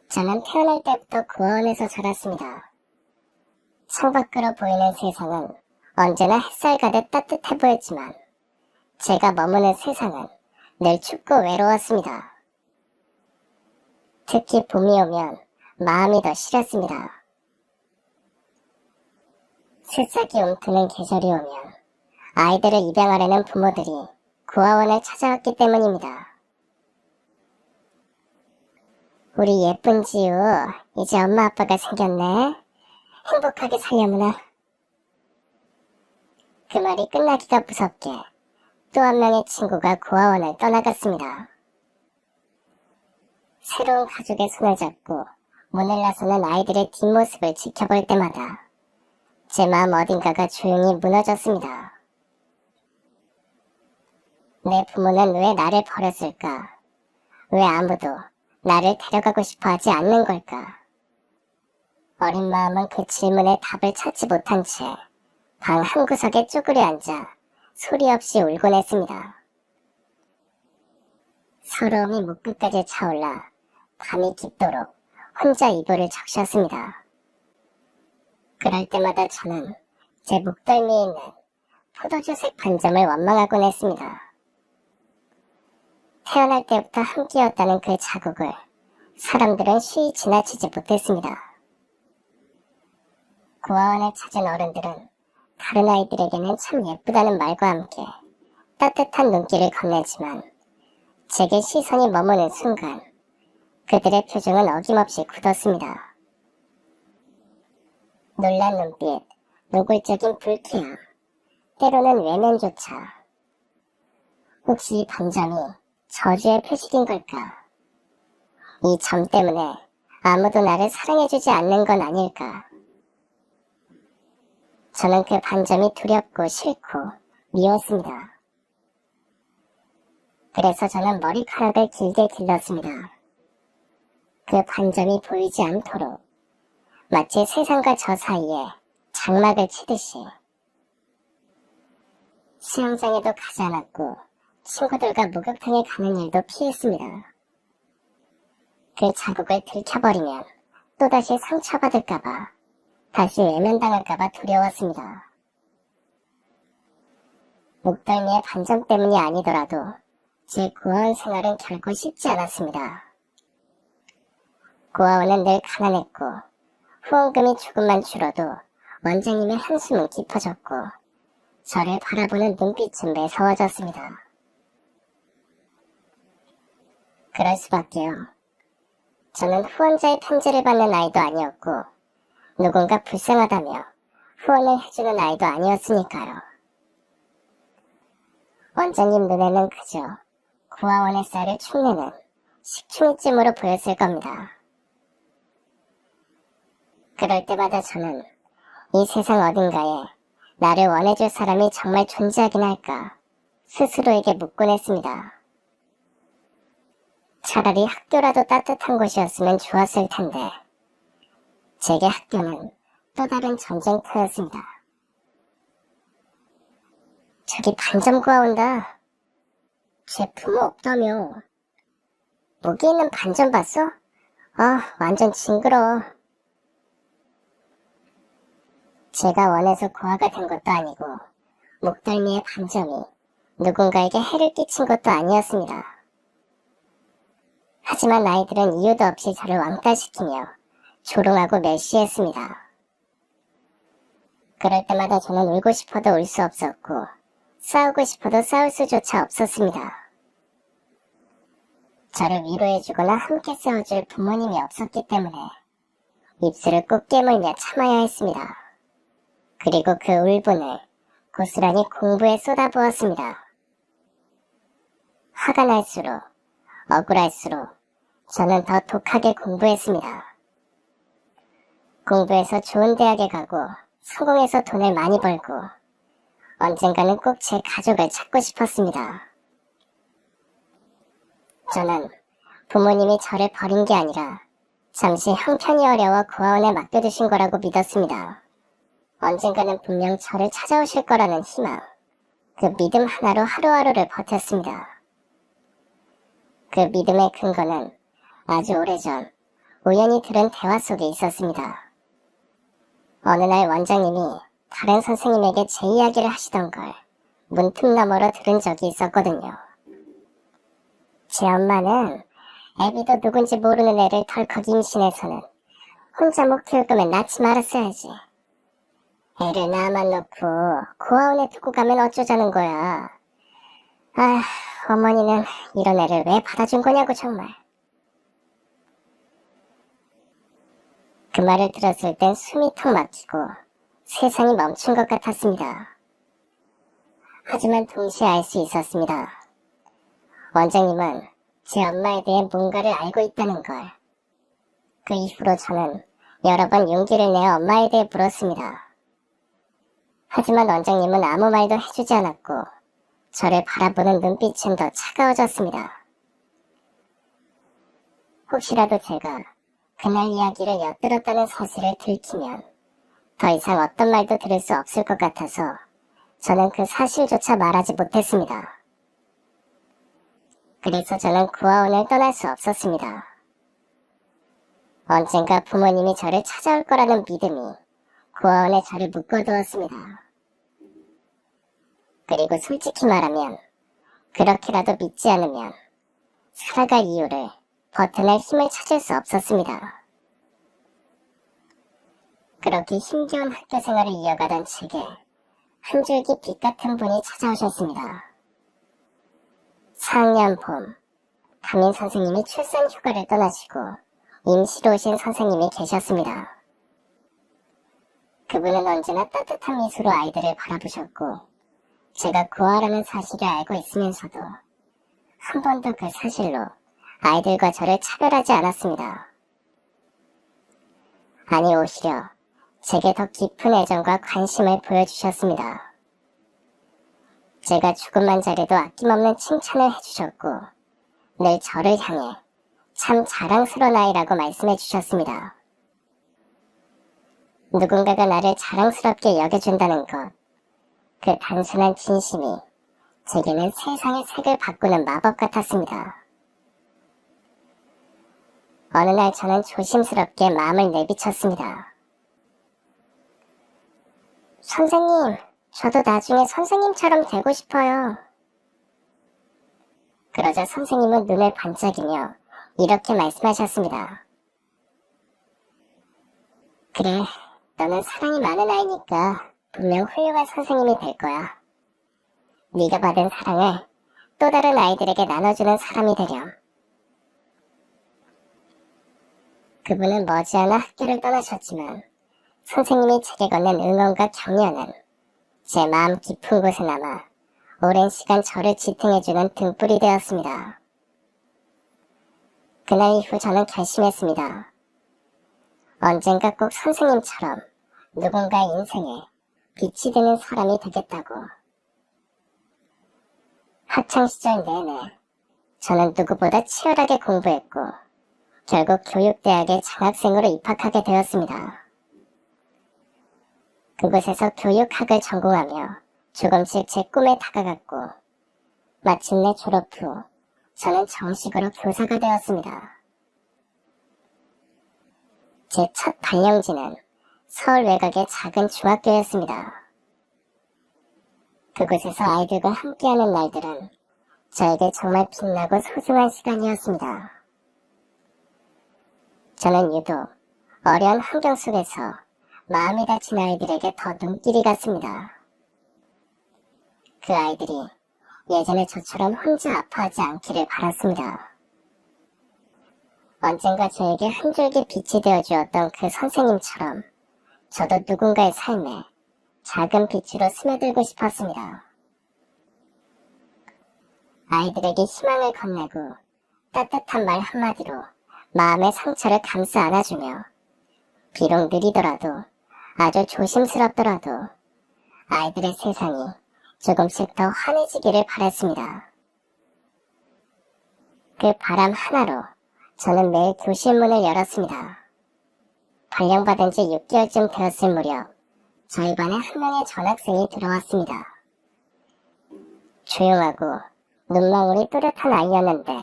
저는 태어날 때부터 고아원에서 자랐습니다. 창밖으로 보이는 세상은 언제나 햇살 가득 따뜻해 보였지만 제가 머무는 세상은 늘 춥고 외로웠습니다. 특히 봄이 오면 마음이 더 시렸습니다. 새싹이 움트는 계절이 오면 아이들을 입양하려는 부모들이 고아원을 찾아왔기 때문입니다. 우리 예쁜 지우, 이제 엄마 아빠가 생겼네. 행복하게 살려무나. 그 말이 끝나기가 무섭게 또 한 명의 친구가 고아원을 떠나갔습니다. 새로운 가족의 손을 잡고 문을 나서는 아이들의 뒷모습을 지켜볼 때마다 제 마음 어딘가가 조용히 무너졌습니다. 내 부모는 왜 나를 버렸을까? 왜 아무도 나를 데려가고 싶어 하지 않는 걸까? 어린 마음은 그 질문에 답을 찾지 못한 채 방 한구석에 쪼그려 앉아 소리 없이 울곤 했습니다. 서러움이 목끝까지 차올라 밤이 깊도록 혼자 이불을 적셨습니다. 그럴 때마다 저는 제 목덜미에 있는 포도주색 반점을 원망하곤 했습니다. 태어날 때부터 함께였다는 그 자국을 사람들은 쉬이 지나치지 못했습니다. 고아원을 찾은 어른들은 다른 아이들에게는 참 예쁘다는 말과 함께 따뜻한 눈길을 건네지만 제게 시선이 머무는 순간 그들의 표정은 어김없이 굳었습니다. 놀란 눈빛, 노골적인 불쾌함, 때로는 외면조차. 혹시 이 반점이 저주의 표식인 걸까? 이 점 때문에 아무도 나를 사랑해주지 않는 건 아닐까? 저는 그 반점이 두렵고 싫고 미웠습니다. 그래서 저는 머리카락을 길게 길렀습니다. 그 반점이 보이지 않도록 마치 세상과 저 사이에 장막을 치듯이. 수영장에도 가지 않았고 친구들과 목욕탕에 가는 일도 피했습니다. 그 자국을 들켜버리면 또다시 상처받을까봐, 다시 외면당할까봐 두려웠습니다. 목덜미의 반점 때문이 아니더라도 제 고아원 생활은 결코 쉽지 않았습니다. 고아원은 늘 가난했고 후원금이 조금만 줄어도 원장님의 한숨은 깊어졌고 저를 바라보는 눈빛은 매서워졌습니다. 그럴 수밖에요. 저는 후원자의 편지를 받는 아이도 아니었고 누군가 불쌍하다며 후원을 해주는 아이도 아니었으니까요. 원장님 눈에는 그저 고아원의 쌀을 축내는 식충이쯤으로 보였을 겁니다. 그럴 때마다 저는 이 세상 어딘가에 나를 원해줄 사람이 정말 존재하긴 할까 스스로에게 묻곤 했습니다. 차라리 학교라도 따뜻한 곳이었으면 좋았을 텐데 제게 학교는 또 다른 전쟁터였습니다. 저기 반점구가 온다. 쟤 부모 없다며. 목에 있는 반점 봤어? 완전 징그러워. 제가 원해서 고아가 된 것도 아니고 목덜미의 반점이 누군가에게 해를 끼친 것도 아니었습니다. 하지만 아이들은 이유도 없이 저를 왕따시키며 조롱하고 멸시했습니다. 그럴 때마다 저는 울고 싶어도 울 수 없었고 싸우고 싶어도 싸울 수조차 없었습니다. 저를 위로해주거나 함께 싸워줄 부모님이 없었기 때문에 입술을 꼭 깨물며 참아야 했습니다. 그리고 그 울분을 고스란히 공부에 쏟아부었습니다. 화가 날수록, 억울할수록 저는 더 독하게 공부했습니다. 공부해서 좋은 대학에 가고 성공해서 돈을 많이 벌고 언젠가는 꼭 제 가족을 찾고 싶었습니다. 저는 부모님이 저를 버린 게 아니라 잠시 형편이 어려워 고아원에 맡겨두신 거라고 믿었습니다. 언젠가는 분명 저를 찾아오실 거라는 희망, 그 믿음 하나로 하루하루를 버텼습니다. 그 믿음의 근거는 아주 오래전 우연히 들은 대화 속에 있었습니다. 어느 날 원장님이 다른 선생님에게 제 이야기를 하시던 걸 문틈 너머로 들은 적이 있었거든요. 제 엄마는 애비도 누군지 모르는 애를 덜컥 임신해서는 혼자 못 키울 거면 낳지 말았어야지. 애를 낳아만 놓고 고아원에 두고 가면 어쩌자는 거야. 아, 어머니는 이런 애를 왜 받아준 거냐고 정말. 그 말을 들었을 땐 숨이 턱 막히고 세상이 멈춘 것 같았습니다. 하지만 동시에 알 수 있었습니다. 원장님은 제 엄마에 대해 뭔가를 알고 있다는 걸. 그 이후로 저는 여러 번 용기를 내어 엄마에 대해 물었습니다. 하지만 원장님은 아무 말도 해주지 않았고 저를 바라보는 눈빛은 더 차가워졌습니다. 혹시라도 제가 그날 이야기를 엿들었다는 사실을 들키면 더 이상 어떤 말도 들을 수 없을 것 같아서 저는 그 사실조차 말하지 못했습니다. 그래서 저는 고아원을 떠날 수 없었습니다. 언젠가 부모님이 저를 찾아올 거라는 믿음이 고아원에 저를 묶어두었습니다. 그리고 솔직히 말하면 그렇게라도 믿지 않으면 살아갈 이유를 버텨낼 힘을 찾을 수 없었습니다. 그렇게 힘겨운 학교 생활을 이어가던 제게 한 줄기 빛 같은 분이 찾아오셨습니다. 4학년 봄, 담임 선생님이 출산 휴가를 떠나시고 임시로 오신 선생님이 계셨습니다. 그분은 언제나 따뜻한 미소로 아이들을 바라보셨고 제가 고아라는 사실을 알고 있으면서도 한 번도 그 사실로 아이들과 저를 차별하지 않았습니다. 아니 오히려 제게 더 깊은 애정과 관심을 보여주셨습니다. 제가 조금만 잘해도 아낌없는 칭찬을 해주셨고 늘 저를 향해 참 자랑스러운 아이라고 말씀해 주셨습니다. 누군가가 나를 자랑스럽게 여겨준다는 것, 그 단순한 진심이 제게는 세상의 색을 바꾸는 마법 같았습니다. 어느 날 저는 조심스럽게 마음을 내비쳤습니다. 선생님, 저도 나중에 선생님처럼 되고 싶어요. 그러자 선생님은 눈을 반짝이며 이렇게 말씀하셨습니다. 그래, 너는 사랑이 많은 아이니까 분명 훌륭한 선생님이 될 거야. 네가 받은 사랑을 또 다른 아이들에게 나눠주는 사람이 되렴. 그분은 머지않아 학교를 떠나셨지만 선생님이 제게 건넨 응원과 격려는 제 마음 깊은 곳에 남아 오랜 시간 저를 지탱해주는 등불이 되었습니다. 그날 이후 저는 결심했습니다. 언젠가 꼭 선생님처럼 누군가의 인생에 빛이 되는 사람이 되겠다고. 학창시절 내내 저는 누구보다 치열하게 공부했고 결국 교육대학에 장학생으로 입학하게 되었습니다. 그곳에서 교육학을 전공하며 조금씩 제 꿈에 다가갔고 마침내 졸업 후 저는 정식으로 교사가 되었습니다. 제 첫 발령지는 서울 외곽의 작은 중학교였습니다. 그곳에서 아이들과 함께하는 날들은 저에게 정말 빛나고 소중한 시간이었습니다. 저는 유독 어려운 환경 속에서 마음이 다친 아이들에게 더 눈길이 갔습니다. 그 아이들이 예전에 저처럼 혼자 아파하지 않기를 바랐습니다. 언젠가 저에게 한 줄기 빛이 되어주었던 그 선생님처럼 저도 누군가의 삶에 작은 빛으로 스며들고 싶었습니다. 아이들에게 희망을 건네고 따뜻한 말 한마디로 마음의 상처를 감싸 안아주며 비록 느리더라도 아주 조심스럽더라도 아이들의 세상이 조금씩 더 환해지기를 바랐습니다. 그 바람 하나로 저는 매일 교실 문을 열었습니다. 발령받은 지 6개월쯤 되었을 무렵 저희 반에 한 명의 전학생이 들어왔습니다. 조용하고 눈망울이 또렷한 아이였는데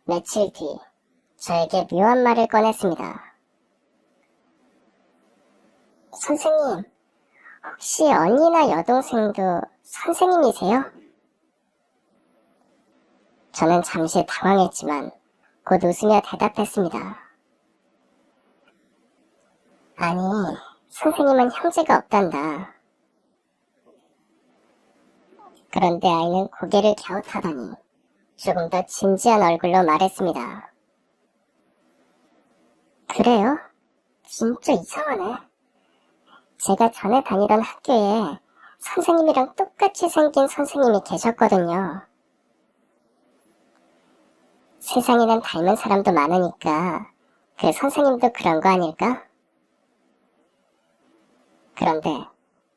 며칠 뒤 저에게 묘한 말을 꺼냈습니다. 선생님, 혹시 언니나 여동생도 선생님이세요? 저는 잠시 당황했지만 곧 웃으며 대답했습니다. 아니, 선생님은 형제가 없단다. 그런데 아이는 고개를 갸웃하더니 조금 더 진지한 얼굴로 말했습니다. 그래요? 진짜 이상하네. 제가 전에 다니던 학교에 선생님이랑 똑같이 생긴 선생님이 계셨거든요. 세상에는 닮은 사람도 많으니까 그 선생님도 그런 거 아닐까? 그런데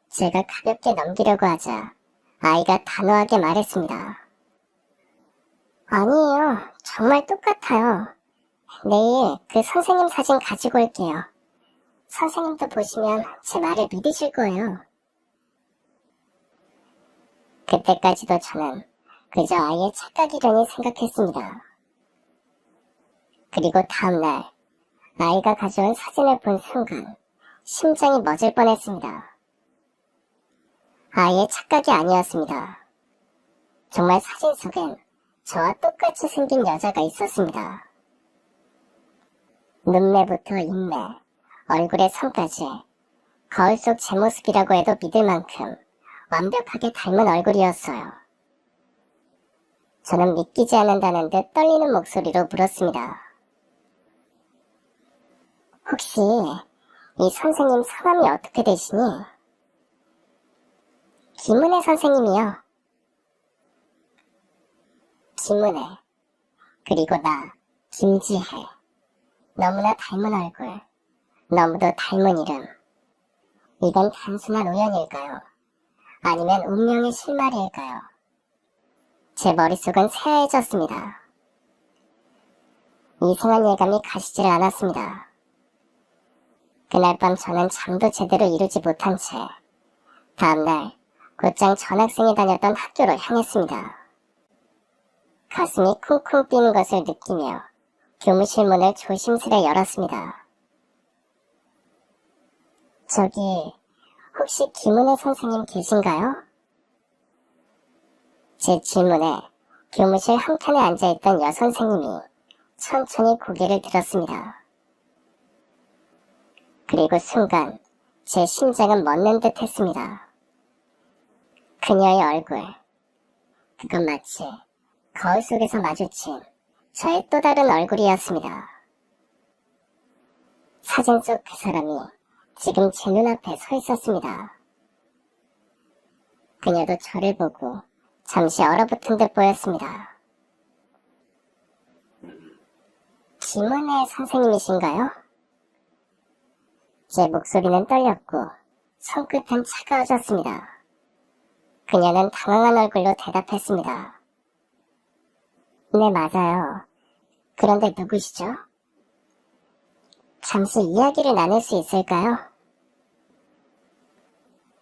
제가 가볍게 넘기려고 하자 아이가 단호하게 말했습니다. 아니에요. 정말 똑같아요. 내일 그 선생님 사진 가지고 올게요. 선생님도 보시면 제 말을 믿으실 거예요. 그때까지도 저는 그저 아이의 착각이려니 생각했습니다. 그리고 다음날 아이가 가져온 사진을 본 순간 심장이 멎을 뻔했습니다. 아이의 착각이 아니었습니다. 정말 사진 속엔 저와 똑같이 생긴 여자가 있었습니다. 눈매부터 인매, 얼굴의 선까지 거울 속 제 모습이라고 해도 믿을 만큼 완벽하게 닮은 얼굴이었어요. 저는 믿기지 않는다는 듯 떨리는 목소리로 물었습니다. 혹시 이 선생님 성함이 어떻게 되시니? 김은혜 선생님이요. 김은혜, 그리고 나 김지혜. 너무나 닮은 얼굴, 너무도 닮은 이름. 이건 단순한 우연일까요? 아니면 운명의 실마리일까요? 제 머릿속은 새하얘졌습니다. 이상한 예감이 가시지를 않았습니다. 그날 밤 저는 잠도 제대로 이루지 못한 채 다음날 곧장 전학생이 다녔던 학교로 향했습니다. 가슴이 쿵쿵 뛰는 것을 느끼며 교무실 문을 조심스레 열었습니다. 저기, 혹시 김은혜 선생님 계신가요? 제 질문에 교무실 한켠에 앉아있던 여선생님이 천천히 고개를 들었습니다. 그리고 순간 제 심장은 멎는 듯 했습니다. 그녀의 얼굴, 그건 마치 거울 속에서 마주친 저의 또 다른 얼굴이었습니다. 사진 속 그 사람이 지금 제 눈앞에 서 있었습니다. 그녀도 저를 보고 잠시 얼어붙은 듯 보였습니다. 김은혜 선생님이신가요? 제 목소리는 떨렸고 손끝은 차가워졌습니다. 그녀는 당황한 얼굴로 대답했습니다. 네, 맞아요. 그런데 누구시죠? 잠시 이야기를 나눌 수 있을까요?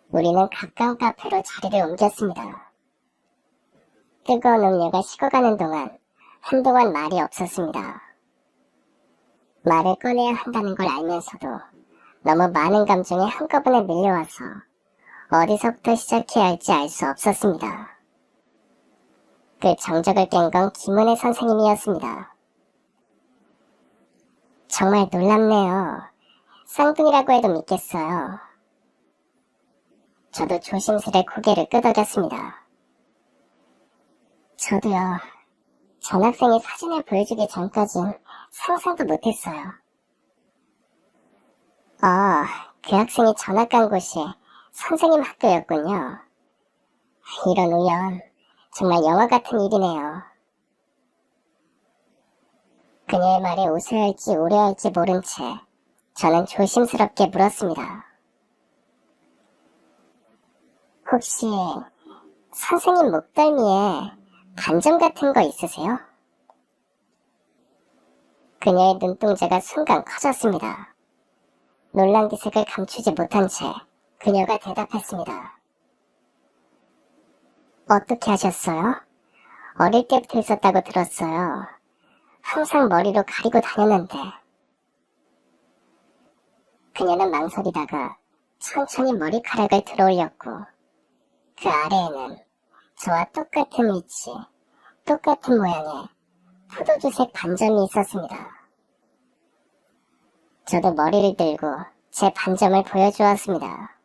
우리는 가까운 카페로 자리를 옮겼습니다. 뜨거운 음료가 식어가는 동안 한동안 말이 없었습니다. 말을 꺼내야 한다는 걸 알면서도 너무 많은 감정이 한꺼번에 밀려와서 어디서부터 시작해야 할지 알 수 없었습니다. 그 정적을 깬 건 김은혜 선생님이었습니다. 정말 놀랍네요. 쌍둥이라고 해도 믿겠어요. 저도 조심스레 고개를 끄덕였습니다. 저도요. 전학생이 사진을 보여주기 전까진 상상도 못했어요. 그 학생이 전학 간 곳이 선생님 학교였군요. 이런 우연, 정말 영화 같은 일이네요. 그녀의 말에 웃어야 할지 울어야 할지 모른 채 저는 조심스럽게 물었습니다. 혹시 선생님 목덜미에 반점 같은 거 있으세요? 그녀의 눈동자가 순간 커졌습니다. 놀란 기색을 감추지 못한 채 그녀가 대답했습니다. 어떻게 하셨어요? 어릴 때부터 있었다고 들었어요. 항상 머리로 가리고 다녔는데. 그녀는 망설이다가 천천히 머리카락을 들어올렸고 그 아래에는 저와 똑같은 위치, 똑같은 모양의 포도주색 반점이 있었습니다. 저도 머리를 들고 제 반점을 보여주었습니다.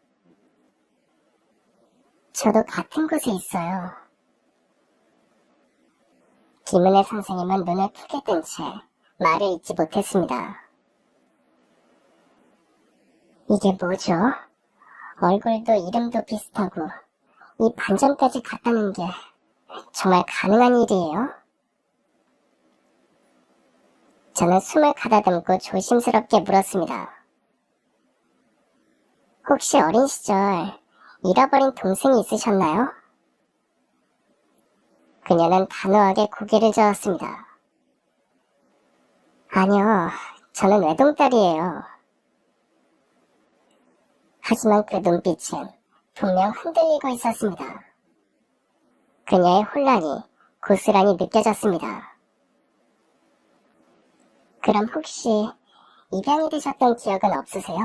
저도 같은 곳에 있어요. 김은혜 선생님은 눈을 크게 뜬 채 말을 잇지 못했습니다. 이게 뭐죠? 얼굴도 이름도 비슷하고 이 반점까지 같다는 게 정말 가능한 일이에요? 저는 숨을 가다듬고 조심스럽게 물었습니다. 혹시 어린 시절 잃어버린 동생이 있으셨나요? 그녀는 단호하게 고개를 저었습니다. 아니요, 저는 외동딸이에요. 하지만 그 눈빛은 분명 흔들리고 있었습니다. 그녀의 혼란이 고스란히 느껴졌습니다. 그럼 혹시 입양이 되셨던 기억은 없으세요?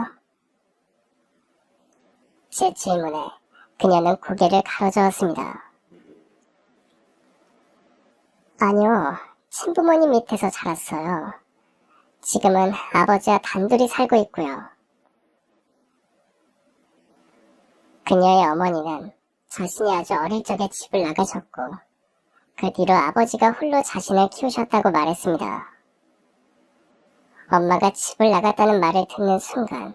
제 질문에 그녀는 고개를 가로저었습니다. 아니요, 친부모님 밑에서 자랐어요. 지금은 아버지와 단둘이 살고 있고요. 그녀의 어머니는 자신이 아주 어릴 적에 집을 나가셨고 그 뒤로 아버지가 홀로 자신을 키우셨다고 말했습니다. 엄마가 집을 나갔다는 말을 듣는 순간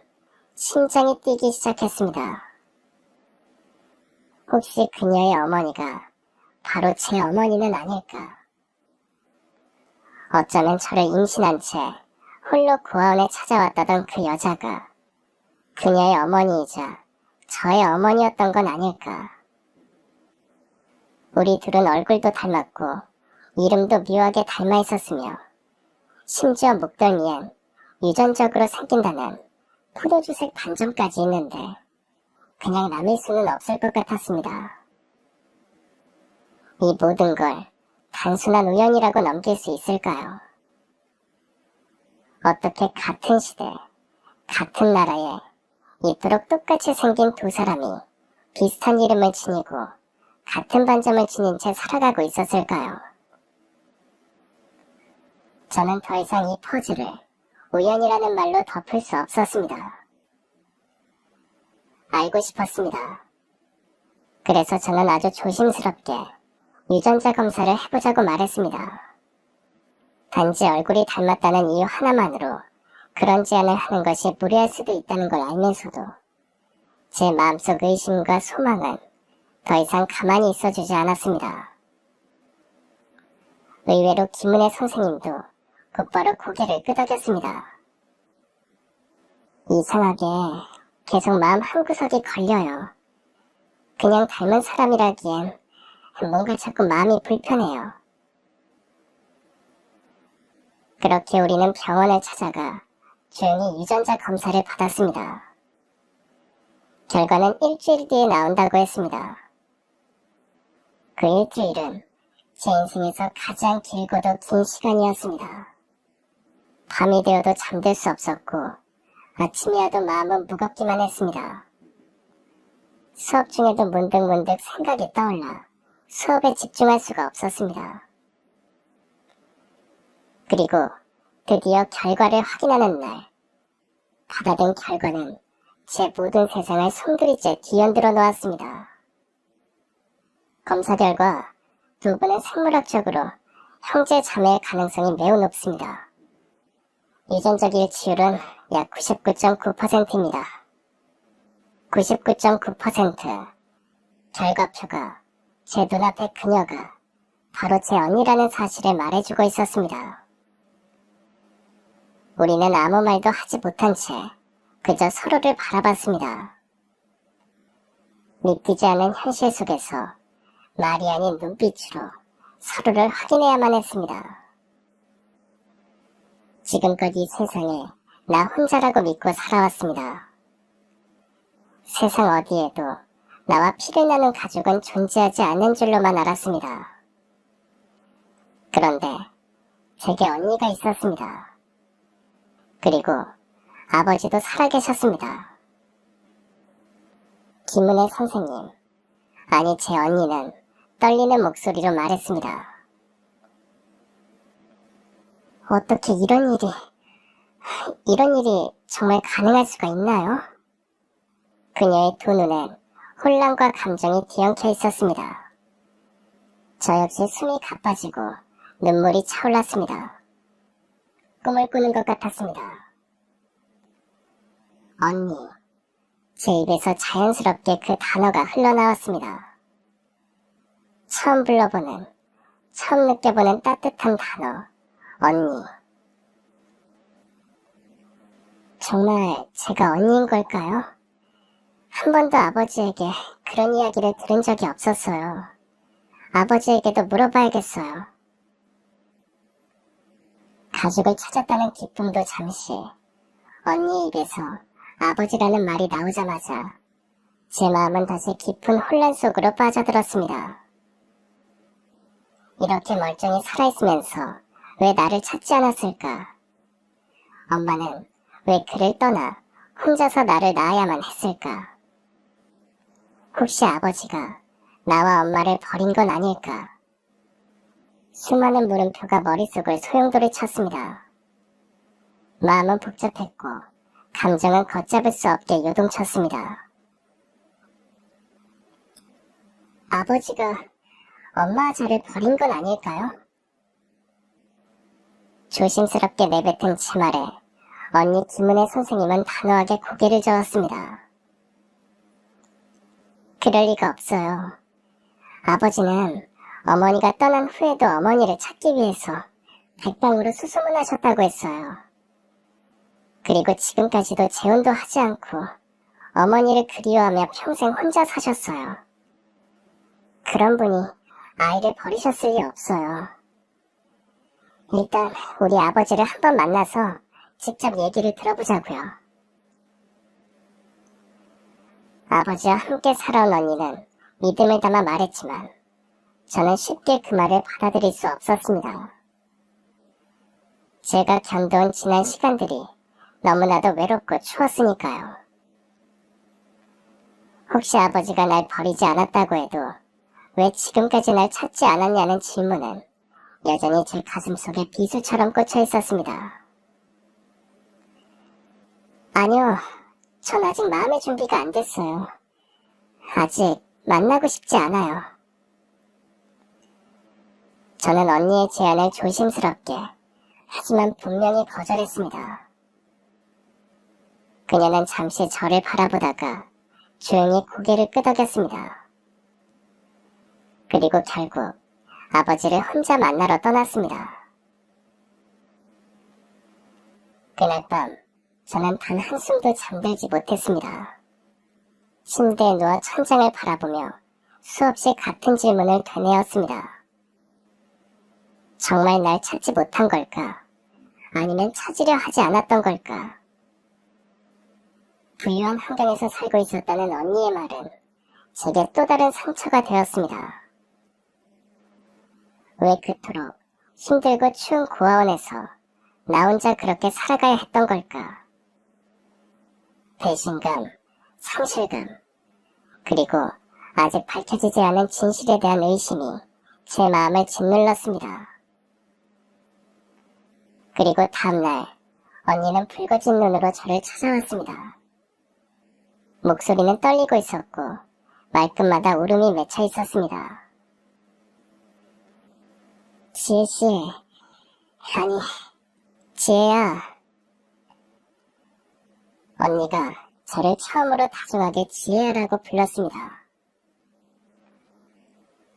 심장이 뛰기 시작했습니다. 혹시 그녀의 어머니가 바로 제 어머니는 아닐까? 어쩌면 저를 임신한 채 홀로 고아원에 찾아왔다던 그 여자가 그녀의 어머니이자 저의 어머니였던 건 아닐까? 우리 둘은 얼굴도 닮았고 이름도 묘하게 닮아 있었으며 심지어 목덜미엔 유전적으로 생긴다는 포도주색 반점까지 있는데 그냥 남일 수는 없을 것 같았습니다. 이 모든 걸 단순한 우연이라고 넘길 수 있을까요? 어떻게 같은 시대, 같은 나라에 이토록 똑같이 생긴 두 사람이 비슷한 이름을 지니고 같은 반점을 지닌 채 살아가고 있었을까요? 저는 더 이상 이 퍼즐을 우연이라는 말로 덮을 수 없었습니다. 알고 싶었습니다. 그래서 저는 아주 조심스럽게 유전자 검사를 해보자고 말했습니다. 단지 얼굴이 닮았다는 이유 하나만으로 그런 제안을 하는 것이 무리할 수도 있다는 걸 알면서도 제 마음속 의심과 소망은 더 이상 가만히 있어주지 않았습니다. 의외로 김은혜 선생님도 곧바로 고개를 끄덕였습니다. 이상하게 계속 마음 한구석이 걸려요. 그냥 닮은 사람이라기엔 뭔가 자꾸 마음이 불편해요. 그렇게 우리는 병원을 찾아가 조용히 유전자 검사를 받았습니다. 결과는 일주일 뒤에 나온다고 했습니다. 그 일주일은 제 인생에서 가장 길고도 긴 시간이었습니다. 밤이 되어도 잠들 수 없었고 아침이 와도 마음은 무겁기만 했습니다. 수업 중에도 문득문득 생각이 떠올라 수업에 집중할 수가 없었습니다. 그리고 드디어 결과를 확인하는 날, 받아든 결과는 제 모든 세상을 송두리째 뒤흔들어 놓았습니다. 검사 결과 두 분은 생물학적으로 형제 자매의 가능성이 매우 높습니다. 유전적 일치율은 약 99.9%입니다. 99.9%. 결과표가 제 눈앞에 그녀가 바로 제 언니라는 사실을 말해주고 있었습니다. 우리는 아무 말도 하지 못한 채 그저 서로를 바라봤습니다. 믿기지 않은 현실 속에서 말이 아닌 눈빛으로 서로를 확인해야만 했습니다. 지금껏 이 세상에 나 혼자라고 믿고 살아왔습니다. 세상 어디에도 나와 피를 나눈 가족은 존재하지 않는 줄로만 알았습니다. 그런데 제게 언니가 있었습니다. 그리고 아버지도 살아계셨습니다. 김은혜 선생님, 아니 제 언니는 떨리는 목소리로 말했습니다. 어떻게 이런 일이 정말 가능할 수가 있나요? 그녀의 두 눈엔 혼란과 감정이 뒤엉켜 있었습니다. 저 역시 숨이 가빠지고 눈물이 차올랐습니다. 꿈을 꾸는 것 같았습니다. 언니, 제 입에서 자연스럽게 그 단어가 흘러나왔습니다. 처음 느껴보는 따뜻한 단어, 언니. 정말 제가 언니인 걸까요? 한 번도 아버지에게 그런 이야기를 들은 적이 없었어요. 아버지에게도 물어봐야겠어요. 가족을 찾았다는 기쁨도 잠시, 언니 입에서 아버지라는 말이 나오자마자 제 마음은 다시 깊은 혼란 속으로 빠져들었습니다. 이렇게 멀쩡히 살아있으면서 왜 나를 찾지 않았을까? 엄마는 왜 그를 떠나 혼자서 나를 낳아야만 했을까? 혹시 아버지가 나와 엄마를 버린 건 아닐까? 수많은 물음표가 머릿속을 소용돌이 쳤습니다. 마음은 복잡했고 감정은 걷잡을 수 없게 요동쳤습니다. 아버지가 엄마와 저를 버린 건 아닐까요? 조심스럽게 내뱉은 제 말에 언니 김은혜 선생님은 단호하게 고개를 저었습니다. 그럴 리가 없어요. 아버지는 어머니가 떠난 후에도 어머니를 찾기 위해서 백방으로 수소문하셨다고 했어요. 그리고 지금까지도 재혼도 하지 않고 어머니를 그리워하며 평생 혼자 사셨어요. 그런 분이 아이를 버리셨을 리 없어요. 일단 우리 아버지를 한번 만나서 직접 얘기를 들어보자고요. 아버지와 함께 살아온 언니는 믿음을 담아 말했지만 저는 쉽게 그 말을 받아들일 수 없었습니다. 제가 견뎌온 지난 시간들이 너무나도 외롭고 추웠으니까요. 혹시 아버지가 날 버리지 않았다고 해도 왜 지금까지 날 찾지 않았냐는 질문은 여전히 제 가슴속에 비수처럼 꽂혀 있었습니다. 아니요, 전 아직 마음의 준비가 안 됐어요. 아직 만나고 싶지 않아요. 저는 언니의 제안을 조심스럽게 하지만 분명히 거절했습니다. 그녀는 잠시 저를 바라보다가 조용히 고개를 끄덕였습니다. 그리고 결국 아버지를 혼자 만나러 떠났습니다. 그날 밤 저는 단 한숨도 잠들지 못했습니다. 침대에 누워 천장을 바라보며 수없이 같은 질문을 되뇌었습니다. 정말 날 찾지 못한 걸까? 아니면 찾으려 하지 않았던 걸까? 부유한 환경에서 살고 있었다는 언니의 말은 제게 또 다른 상처가 되었습니다. 왜 그토록 힘들고 추운 고아원에서 나 혼자 그렇게 살아가야 했던 걸까? 배신감, 상실감, 그리고 아직 밝혀지지 않은 진실에 대한 의심이 제 마음을 짓눌렀습니다. 그리고 다음날 언니는 붉어진 눈으로 저를 찾아왔습니다. 목소리는 떨리고 있었고 말끝마다 울음이 맺혀 있었습니다. 지혜씨, 아니, 지혜야. 언니가 저를 처음으로 다정하게 지혜라고 불렀습니다.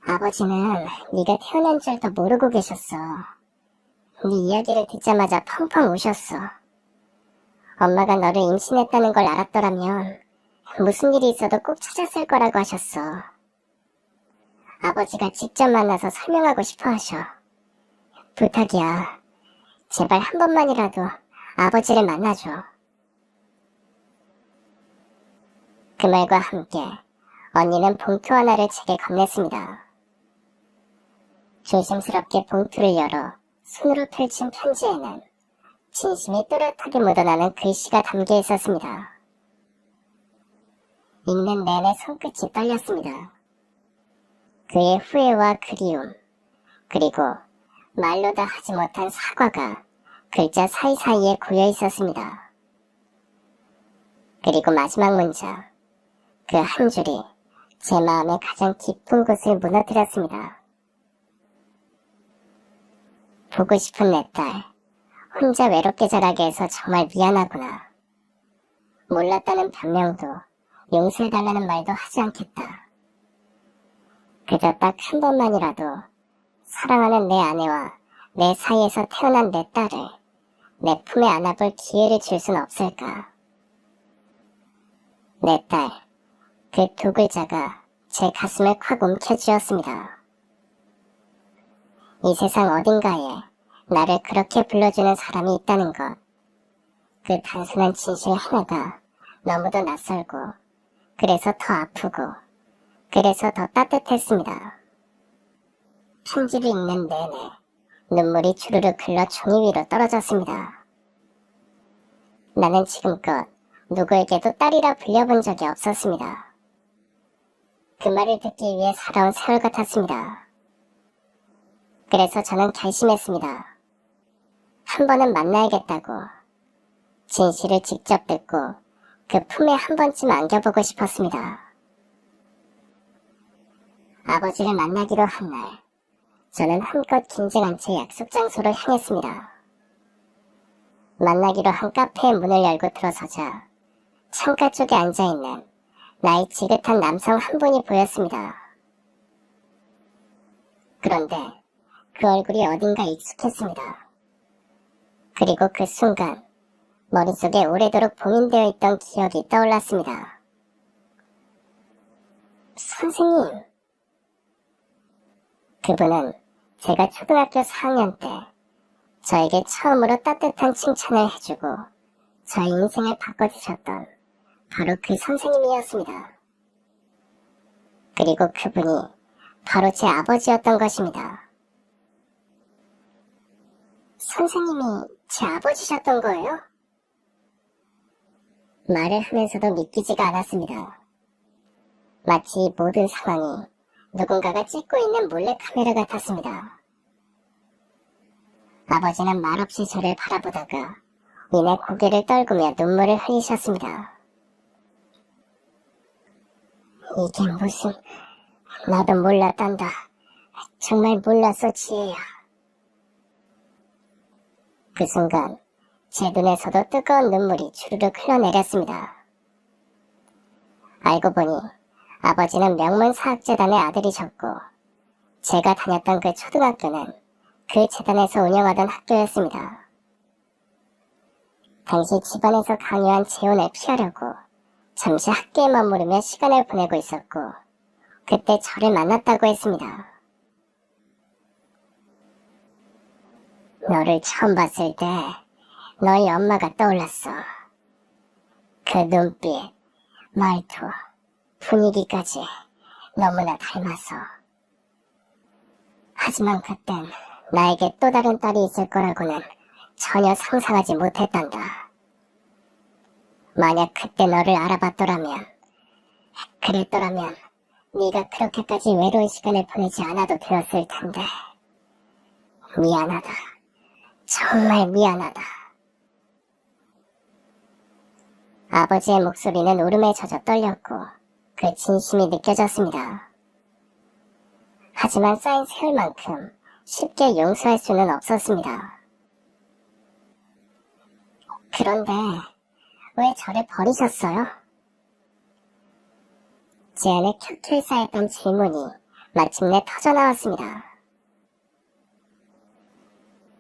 아버지는 네가 태어난 줄도 모르고 계셨어. 네 이야기를 듣자마자 펑펑 우셨어. 엄마가 너를 임신했다는 걸 알았더라면 무슨 일이 있어도 꼭 찾았을 거라고 하셨어. 아버지가 직접 만나서 설명하고 싶어 하셔. 부탁이야. 제발 한 번만이라도 아버지를 만나줘. 그 말과 함께 언니는 봉투 하나를 제게 건넸습니다. 조심스럽게 봉투를 열어 손으로 펼친 편지에는 진심이 또렷하게 묻어나는 글씨가 담겨 있었습니다. 읽는 내내 손끝이 떨렸습니다. 그의 후회와 그리움, 그리고 말로 다 하지 못한 사과가 글자 사이사이에 고여 있었습니다. 그리고 마지막 문자, 그 한 줄이 제 마음의 가장 깊은 곳을 무너뜨렸습니다. 보고 싶은 내 딸, 혼자 외롭게 자라게 해서 정말 미안하구나. 몰랐다는 변명도 용서해달라는 말도 하지 않겠다. 그저 딱 한 번만이라도 사랑하는 내 아내와 내 사이에서 태어난 내 딸을 내 품에 안아볼 기회를 줄 순 없을까. 내 딸, 그 두 글자가 제 가슴을 콱 움켜쥐었습니다. 이 세상 어딘가에 나를 그렇게 불러주는 사람이 있다는 것, 그 단순한 진실 하나가 너무도 낯설고, 그래서 더 아프고, 그래서 더 따뜻했습니다. 편지를 읽는 내내 눈물이 주르륵 흘러 종이 위로 떨어졌습니다. 나는 지금껏 누구에게도 딸이라 불려본 적이 없었습니다. 그 말을 듣기 위해 살아온 세월 같았습니다. 그래서 저는 결심했습니다. 한 번은 만나야겠다고. 진실을 직접 듣고 그 품에 한 번쯤 안겨보고 싶었습니다. 아버지를 만나기로 한 날, 저는 한껏 긴장한 채 약속 장소로 향했습니다. 만나기로 한 카페의 문을 열고 들어서자 창가 쪽에 앉아있는 나이 지긋한 남성 한 분이 보였습니다. 그런데 그 얼굴이 어딘가 익숙했습니다. 그리고 그 순간 머릿속에 오래도록 봉인되어 있던 기억이 떠올랐습니다. 선생님. 그분은 제가 초등학교 4학년 때 저에게 처음으로 따뜻한 칭찬을 해주고 저의 인생을 바꿔주셨던 바로 그 선생님이었습니다. 그리고 그분이 바로 제 아버지였던 것입니다. 선생님이 제 아버지셨던 거예요? 말을 하면서도 믿기지가 않았습니다. 마치 모든 상황이 누군가가 찍고 있는 몰래카메라 같았습니다. 아버지는 말없이 저를 바라보다가 이내 고개를 떨구며 눈물을 흘리셨습니다. 이게 무슨... 나도 몰랐단다. 정말 몰랐어, 지혜야. 그 순간 제 눈에서도 뜨거운 눈물이 주르륵 흘러내렸습니다. 알고 보니 아버지는 명문사학재단의 아들이셨고 제가 다녔던 그 초등학교는 그 재단에서 운영하던 학교였습니다. 당시 집안에서 강요한 재혼을 피하려고 잠시 학교에 머무르며 시간을 보내고 있었고 그때 저를 만났다고 했습니다. 너를 처음 봤을 때 너희 엄마가 떠올랐어. 그 눈빛, 말투, 분위기까지 너무나 닮아서. 하지만 그땐 나에게 또 다른 딸이 있을 거라고는 전혀 상상하지 못했단다. 만약 그때 너를 알아봤더라면, 그랬더라면 네가 그렇게까지 외로운 시간을 보내지 않아도 되었을 텐데. 미안하다. 정말 미안하다. 아버지의 목소리는 울음에 젖어 떨렸고 그 진심이 느껴졌습니다. 하지만 쌓인 세월만큼 쉽게 용서할 수는 없었습니다. 그런데 왜 저를 버리셨어요? 제 안에 켜켜이 쌓였던 질문이 마침내 터져나왔습니다.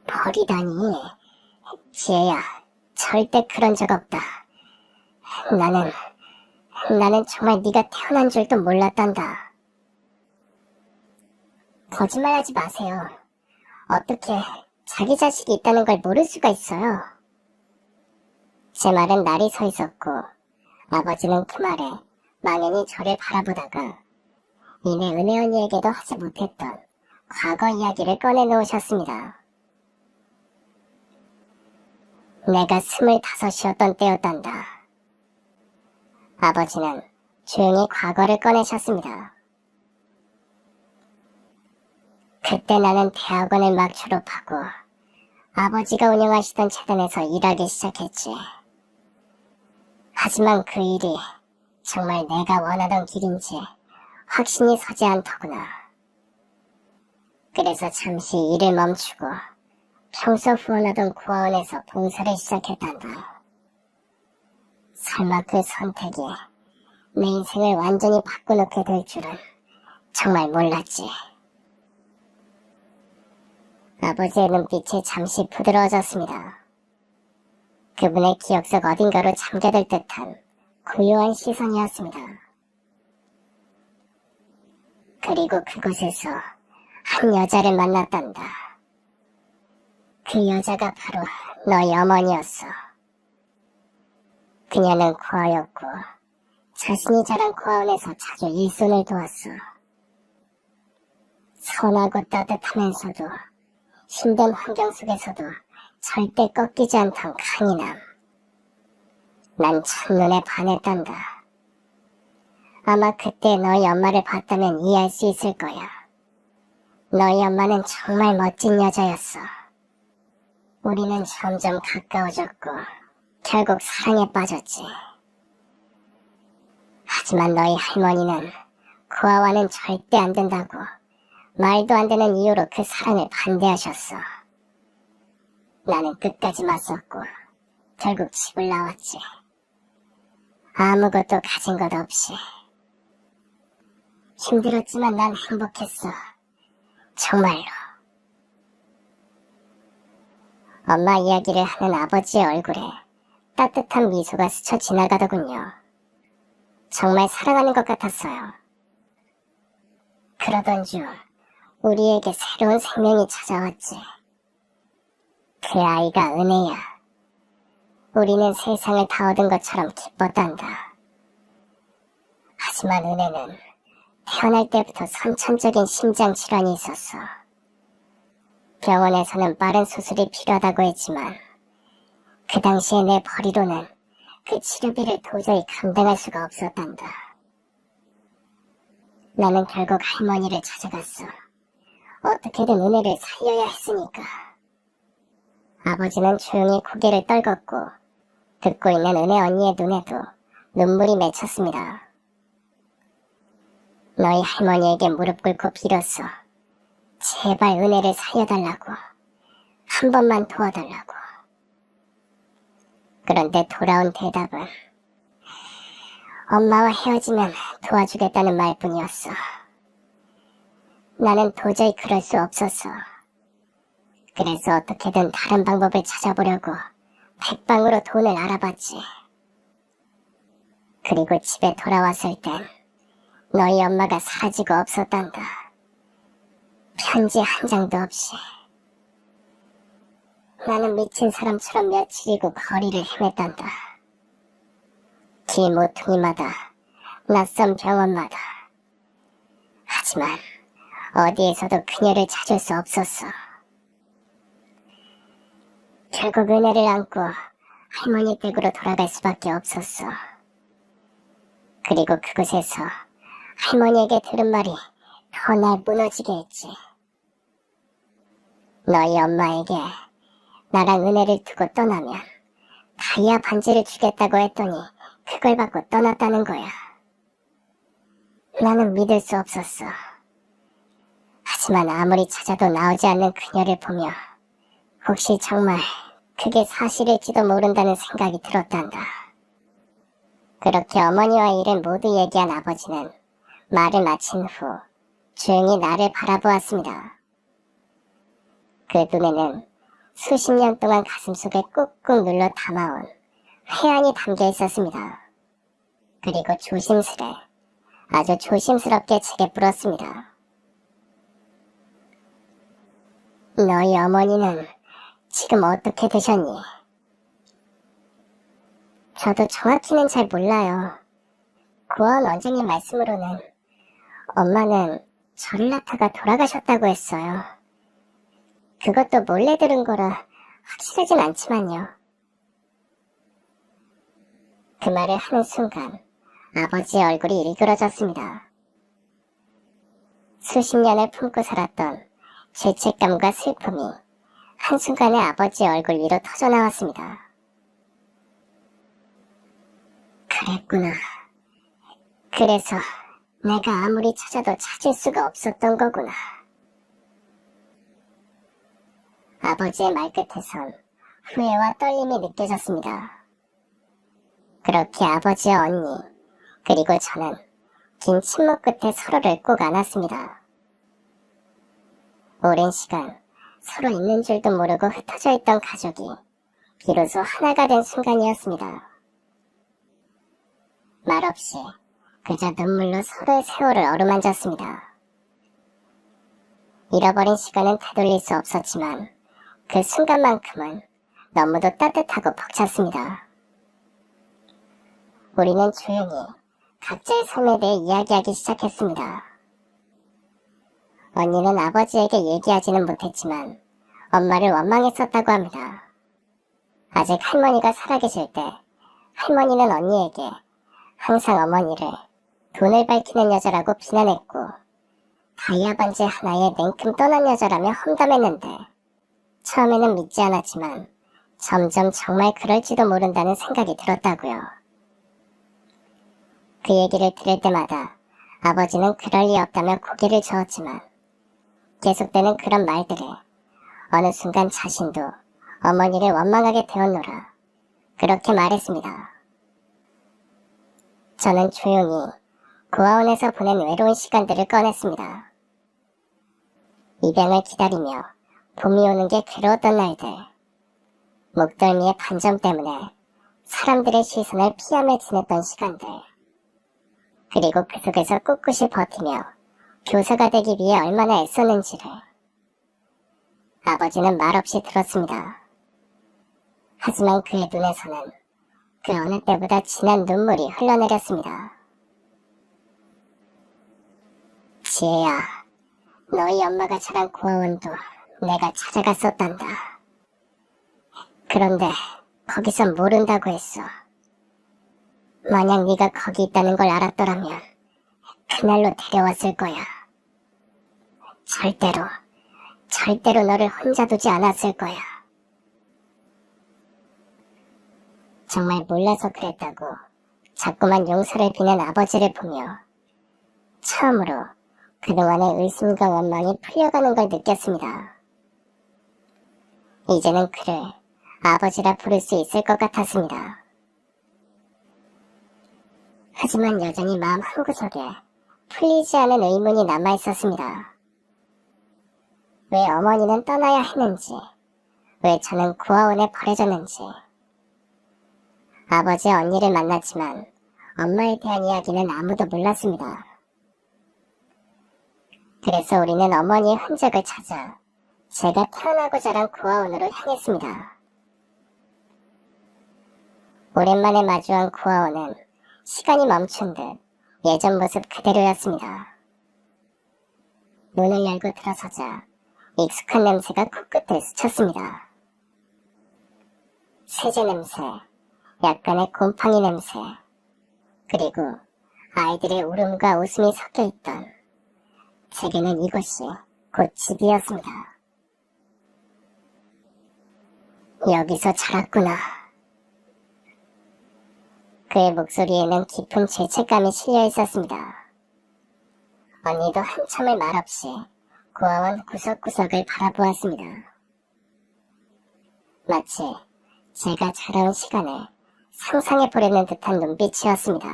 버리다니... 지혜야, 절대 그런 적 없다. 나는 정말 네가 태어난 줄도 몰랐단다. 거짓말하지 마세요. 어떻게 자기 자식이 있다는 걸 모를 수가 있어요. 제 말은 날이 서 있었고 아버지는 그 말에 망연히 저를 바라보다가 이내 은혜 언니에게도 하지 못했던 과거 이야기를 꺼내놓으셨습니다. 내가 25이었던 때였단다. 아버지는 조용히 과거를 꺼내셨습니다. 그때 나는 대학원을 막 졸업하고 아버지가 운영하시던 재단에서 일하기 시작했지. 하지만 그 일이 정말 내가 원하던 길인지 확신이 서지 않더구나. 그래서 잠시 일을 멈추고 평소 후원하던 고아원에서 봉사를 시작했단다. 설마 그 선택이 내 인생을 완전히 바꿔놓게 될 줄은 정말 몰랐지. 아버지의 눈빛이 잠시 부드러워졌습니다. 그분의 기억 속 어딘가로 잠겨들 듯한 고요한 시선이었습니다. 그리고 그곳에서 한 여자를 만났단다. 그 여자가 바로 너희 어머니였어. 그녀는 고아였고 자신이 자란 고아원에서 자주 일손을 도왔어. 선하고 따뜻하면서도 힘든 환경 속에서도 절대 꺾이지 않던 강인함. 난 첫눈에 반했단다. 아마 그때 너희 엄마를 봤다면 이해할 수 있을 거야. 너희 엄마는 정말 멋진 여자였어. 우리는 점점 가까워졌고 결국 사랑에 빠졌지. 하지만 너희 할머니는 고아와는 절대 안 된다고 말도 안 되는 이유로 그 사랑을 반대하셨어. 나는 끝까지 맞섰고 결국 집을 나왔지. 아무것도 가진 것 없이. 힘들었지만 난 행복했어. 정말로. 엄마 이야기를 하는 아버지의 얼굴에 따뜻한 미소가 스쳐 지나가더군요. 정말 사랑하는 것 같았어요. 그러던 중 우리에게 새로운 생명이 찾아왔지. 그 아이가 은혜야. 우리는 세상을 다 얻은 것처럼 기뻤단다. 하지만 은혜는 태어날 때부터 선천적인 심장 질환이 있었어. 병원에서는 빠른 수술이 필요하다고 했지만 그 당시에 내 벌이로는 그 치료비를 도저히 감당할 수가 없었단다. 나는 결국 할머니를 찾아갔어. 어떻게든 은혜를 살려야 했으니까. 아버지는 조용히 고개를 떨궜고 듣고 있는 은혜 언니의 눈에도 눈물이 맺혔습니다. 너희 할머니에게 무릎 꿇고 빌었어. 제발 은혜를 살려달라고. 한 번만 도와달라고. 그런데 돌아온 대답은 엄마와 헤어지면 도와주겠다는 말뿐이었어. 나는 도저히 그럴 수 없었어. 그래서 어떻게든 다른 방법을 찾아보려고 백방으로 돈을 알아봤지. 그리고 집에 돌아왔을 땐 너희 엄마가 사라지고 없었단다. 편지 한 장도 없이. 나는 미친 사람처럼 며칠이고 거리를 헤맸단다. 길 모퉁이마다, 낯선 병원마다. 하지만 어디에서도 그녀를 찾을 수 없었어. 결국 은혜를 안고 할머니 댁으로 돌아갈 수밖에 없었어. 그리고 그곳에서 할머니에게 들은 말이 더 날 무너지게 했지. 너희 엄마에게 나랑 은혜를 두고 떠나면 다이아 반지를 주겠다고 했더니 그걸 받고 떠났다는 거야. 나는 믿을 수 없었어. 하지만 아무리 찾아도 나오지 않는 그녀를 보며 혹시 정말 그게 사실일지도 모른다는 생각이 들었단다. 그렇게 어머니와 일을 모두 얘기한 아버지는 말을 마친 후 조용히 나를 바라보았습니다. 그 눈에는 수십 년 동안 가슴속에 꾹꾹 눌러 담아온 회한이 담겨 있었습니다. 그리고 조심스레, 아주 조심스럽게 제게 물었습니다. 너희 어머니는 지금 어떻게 되셨니? 저도 정확히는 잘 몰라요. 고아원 원장님 말씀으로는 엄마는 저를 낳다가 돌아가셨다고 했어요. 그것도 몰래 들은 거라 확실하진 않지만요. 그 말을 하는 순간 아버지의 얼굴이 일그러졌습니다. 수십 년을 품고 살았던 죄책감과 슬픔이 한순간에 아버지의 얼굴 위로 터져나왔습니다. 그랬구나. 그래서 내가 아무리 찾아도 찾을 수가 없었던 거구나. 아버지의 말끝에선 후회와 떨림이 느껴졌습니다. 그렇게 아버지와 언니, 그리고 저는 긴 침묵 끝에 서로를 꼭 안았습니다. 오랜 시간 서로 있는 줄도 모르고 흩어져 있던 가족이 비로소 하나가 된 순간이었습니다. 말없이 그저 눈물로 서로의 세월을 어루만졌습니다. 잃어버린 시간은 되돌릴 수 없었지만 그 순간만큼은 너무도 따뜻하고 벅찼습니다. 우리는 조용히 각자의 삶에 대해 이야기하기 시작했습니다. 언니는 아버지에게 얘기하지는 못했지만 엄마를 원망했었다고 합니다. 아직 할머니가 살아계실 때 할머니는 언니에게 항상 어머니를 돈을 밝히는 여자라고 비난했고 다이아 반지 하나에 냉큼 떠난 여자라며 험담했는데 처음에는 믿지 않았지만 점점 정말 그럴지도 모른다는 생각이 들었다고요. 그 얘기를 들을 때마다 아버지는 그럴 리 없다며 고개를 저었지만 계속되는 그런 말들에 어느 순간 자신도 어머니를 원망하게 되었노라 그렇게 말했습니다. 저는 조용히 고아원에서 보낸 외로운 시간들을 꺼냈습니다. 입양을 기다리며 봄이 오는 게 괴로웠던 날들, 목덜미의 반점 때문에 사람들의 시선을 피하며 지냈던 시간들, 그리고 그 속에서 꿋꿋이 버티며 교사가 되기 위해 얼마나 애썼는지를 아버지는 말없이 들었습니다. 하지만 그의 눈에서는 그 어느 때보다 진한 눈물이 흘러내렸습니다. 지혜야, 너희 엄마가 자란 고아원도 내가 찾아갔었단다. 그런데 거기선 모른다고 했어. 만약 네가 거기 있다는 걸 알았더라면 그날로 데려왔을 거야. 절대로 너를 혼자 두지 않았을 거야. 정말 몰라서 그랬다고 자꾸만 용서를 비는 아버지를 보며 처음으로 그동안의 의심과 원망이 풀려가는 걸 느꼈습니다. 이제는 그를 아버지라 부를 수 있을 것 같았습니다. 하지만 여전히 마음 한구석에 풀리지 않은 의문이 남아있었습니다. 왜 어머니는 떠나야 했는지, 왜 저는 고아원에 버려졌는지. 아버지와 언니를 만났지만 엄마에 대한 이야기는 아무도 몰랐습니다. 그래서 우리는 어머니의 흔적을 찾아 제가 태어나고 자란 고아원으로 향했습니다. 오랜만에 마주한 고아원은 시간이 멈춘 듯 예전 모습 그대로였습니다. 문을 열고 들어서자 익숙한 냄새가 코끝을 스쳤습니다. 세제 냄새, 약간의 곰팡이 냄새, 그리고 아이들의 울음과 웃음이 섞여있던, 제게는 이곳이 곧 집이었습니다. 여기서 자랐구나. 그의 목소리에는 깊은 죄책감이 실려 있었습니다. 언니도 한참을 말없이 고아원 구석구석을 바라보았습니다. 마치 제가 자라온 시간을 상상해보려는 듯한 눈빛이었습니다.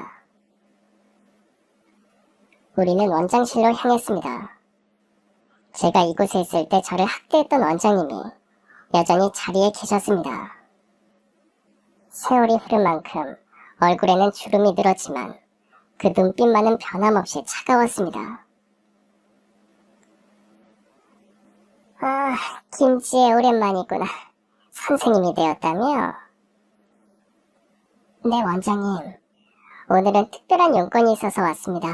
우리는 원장실로 향했습니다. 제가 이곳에 있을 때 저를 학대했던 원장님이 여전히 자리에 계셨습니다. 세월이 흐른 만큼 얼굴에는 주름이 늘었지만 그 눈빛만은 변함없이 차가웠습니다. 아, 김지혜 오랜만이구나. 선생님이 되었다며? 네, 원장님. 오늘은 특별한 용건이 있어서 왔습니다.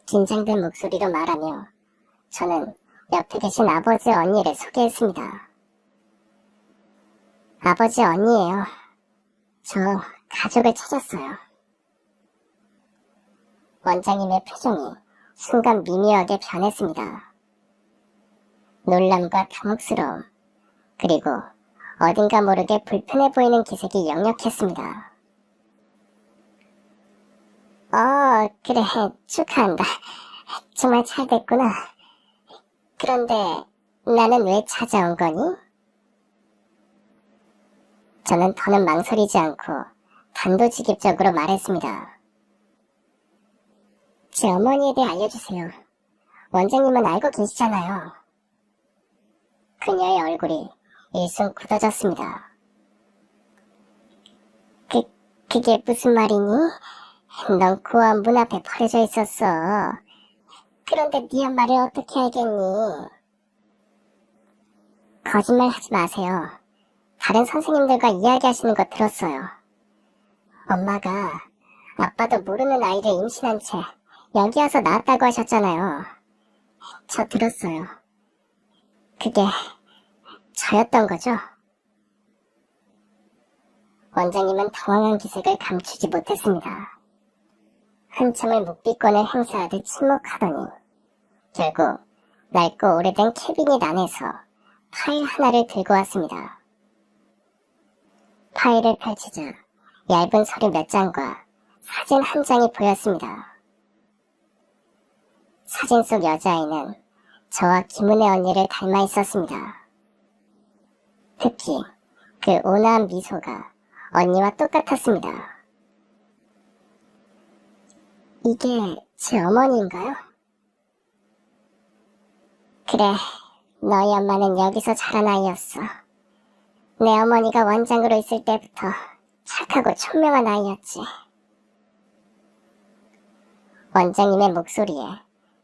긴장된 목소리로 말하며 저는 옆에 계신 아버지 언니를 소개했습니다. 아버지 언니예요. 저 가족을 찾았어요. 원장님의 표정이 순간 미묘하게 변했습니다. 놀람과 당혹스러움, 그리고 어딘가 모르게 불편해 보이는 기색이 역력했습니다. 그래, 축하한다. 정말 잘 됐구나. 그런데 나는 왜 찾아온 거니? 저는 더는 망설이지 않고 단도직입적으로 말했습니다. 제 어머니에 대해 알려주세요. 원장님은 알고 계시잖아요. 그녀의 얼굴이 일순 굳어졌습니다. 그게 무슨 말이니? 넌 고아원 문 앞에 버려져 있었어. 그런데 네 엄마를 어떻게 알겠니? 거짓말 하지 마세요. 다른 선생님들과 이야기하시는 거 들었어요. 엄마가 아빠도 모르는 아이를 임신한 채 여기 와서 낳았다고 하셨잖아요. 저 들었어요. 그게 저였던 거죠? 원장님은 당황한 기색을 감추지 못했습니다. 한참을 묵비권을 행사하듯 침묵하더니 결국 낡고 오래된 캐비닛 안에서 파일 하나를 들고 왔습니다. 파일을 펼치자 얇은 서류 몇 장과 사진 한 장이 보였습니다. 사진 속 여자아이는 저와 김은혜 언니를 닮아 있었습니다. 특히 그 온화한 미소가 언니와 똑같았습니다. 이게 제 어머니인가요? 그래, 너희 엄마는 여기서 자란 아이였어. 내 어머니가 원장으로 있을 때부터 착하고 총명한 아이였지. 원장님의 목소리에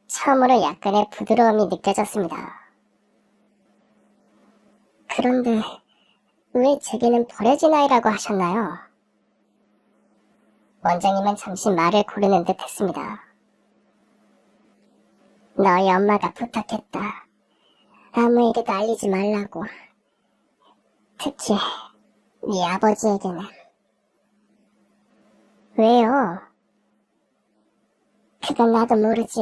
처음으로 약간의 부드러움이 느껴졌습니다. 그런데 왜 제게는 버려진 아이라고 하셨나요? 원장님은 잠시 말을 고르는 듯 했습니다. 너희 엄마가 부탁했다. 아무에게도 알리지 말라고. 특히 네 아버지에게는. 왜요? 그건 나도 모르지.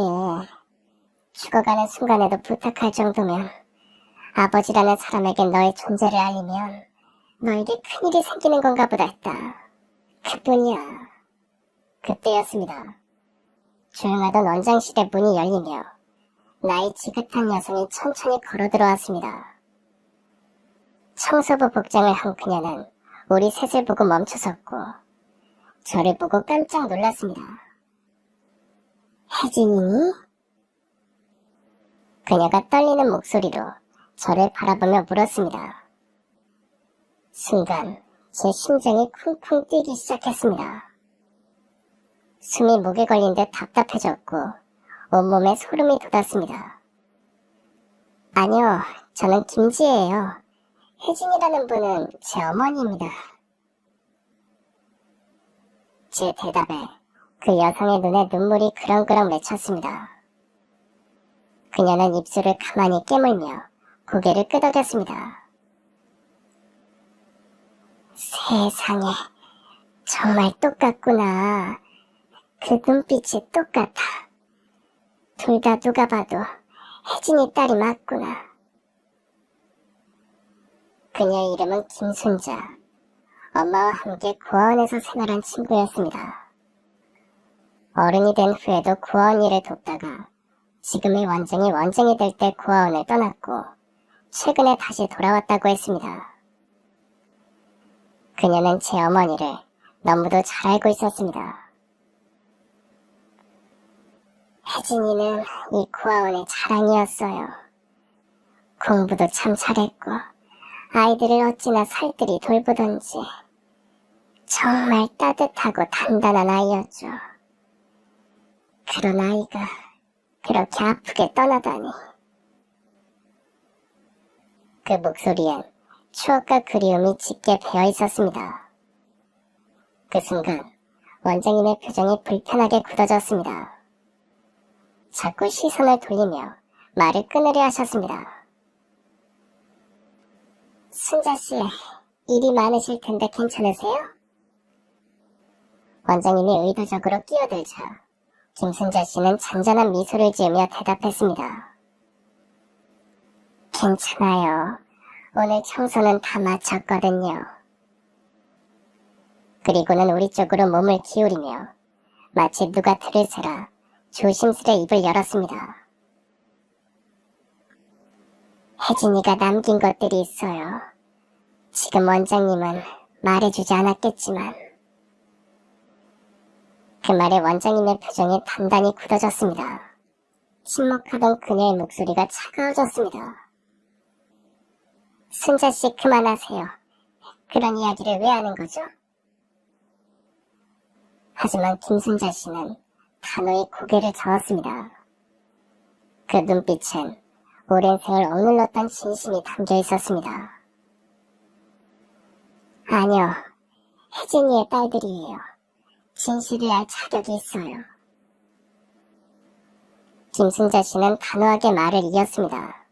죽어가는 순간에도 부탁할 정도면 아버지라는 사람에게 너의 존재를 알리면 너에게 큰일이 생기는 건가 보다 했다. 그뿐이야. 그때였습니다. 조용하던 원장실의 문이 열리며 나이 지긋한 여성이 천천히 걸어 들어왔습니다. 청소부 복장을 한 그녀는 우리 셋을 보고 멈춰섰고 저를 보고 깜짝 놀랐습니다. 혜진이니? 그녀가 떨리는 목소리로 저를 바라보며 물었습니다. 순간 제 심장이 쿵쿵 뛰기 시작했습니다. 숨이 목에 걸린 듯 답답해졌고 온몸에 소름이 돋았습니다. 아니요, 저는 김지혜예요. 혜진이라는 분은 제 어머니입니다. 제 대답에 그 여성의 눈에 눈물이 그렁그렁 맺혔습니다. 그녀는 입술을 가만히 깨물며 고개를 끄덕였습니다. 세상에, 정말 똑같구나. 그 눈빛이 똑같아. 둘 다 누가 봐도 혜진이 딸이 맞구나. 그녀의 이름은 김순자. 엄마와 함께 고아원에서 생활한 친구였습니다. 어른이 된 후에도 고아원 일을 돕다가 지금의 원장이 될 때 고아원을 떠났고 최근에 다시 돌아왔다고 했습니다. 그녀는 제 어머니를 너무도 잘 알고 있었습니다. 혜진이는 이 고아원의 자랑이었어요. 공부도 참 잘했고 아이들을 어찌나 살뜰히 돌보던지 정말 따뜻하고 단단한 아이였죠. 그런 아이가 그렇게 아프게 떠나다니. 그 목소리엔 추억과 그리움이 짙게 배어 있었습니다. 그 순간 원장님의 표정이 불편하게 굳어졌습니다. 자꾸 시선을 돌리며 말을 끊으려 하셨습니다. 순자씨, 일이 많으실 텐데 괜찮으세요? 원장님이 의도적으로 끼어들자 김순자 씨는 잔잔한 미소를 지으며 대답했습니다. 괜찮아요. 오늘 청소는 다 마쳤거든요. 그리고는 우리 쪽으로 몸을 기울이며 마치 누가 들으세라 조심스레 입을 열었습니다. 혜진이가 남긴 것들이 있어요. 지금 원장님은 말해주지 않았겠지만. 그 말에 원장님의 표정이 단단히 굳어졌습니다. 침묵하던 그녀의 목소리가 차가워졌습니다. 순자씨 그만하세요. 그런 이야기를 왜 하는 거죠? 하지만 김순자씨는 단호히 고개를 저었습니다. 그 눈빛엔 오랜 세월 억눌렀던 진심이 담겨 있었습니다. 아니요, 혜진이의 딸들이에요. 진실을 알 자격이 있어요. 김순자씨는 단호하게 말을 이었습니다.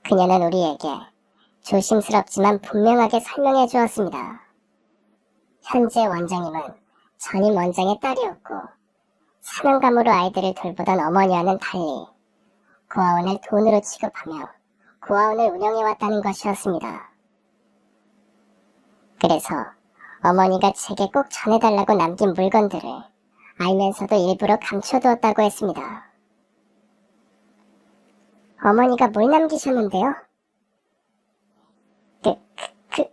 그녀는 우리에게 조심스럽지만 분명하게 설명해 주었습니다. 현재 원장님은 전임 원장의 딸이었고 사명감으로 아이들을 돌보던 어머니와는 달리 고아원을 돈으로 취급하며 고아원을 운영해왔다는 것이었습니다. 그래서 어머니가 제게 꼭 전해달라고 남긴 물건들을 알면서도 일부러 감춰두었다고 했습니다. 어머니가 뭘 남기셨는데요?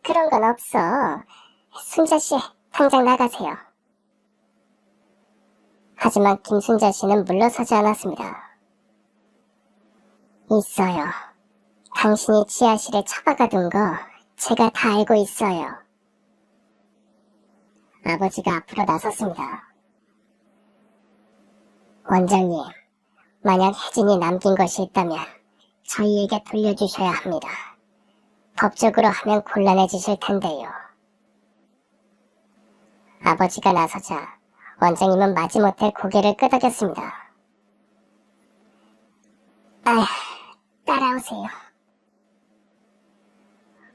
그런 건 없어. 순자씨, 당장 나가세요. 하지만 김순자씨는 물러서지 않았습니다. 있어요. 당신이 지하실에 처박아둔 거 제가 다 알고 있어요. 아버지가 앞으로 나섰습니다. 원장님, 만약 혜진이 남긴 것이 있다면 저희에게 돌려주셔야 합니다. 법적으로 하면 곤란해지실 텐데요. 아버지가 나서자 원장님은 마지못해 고개를 끄덕였습니다. 아휴, 따라오세요.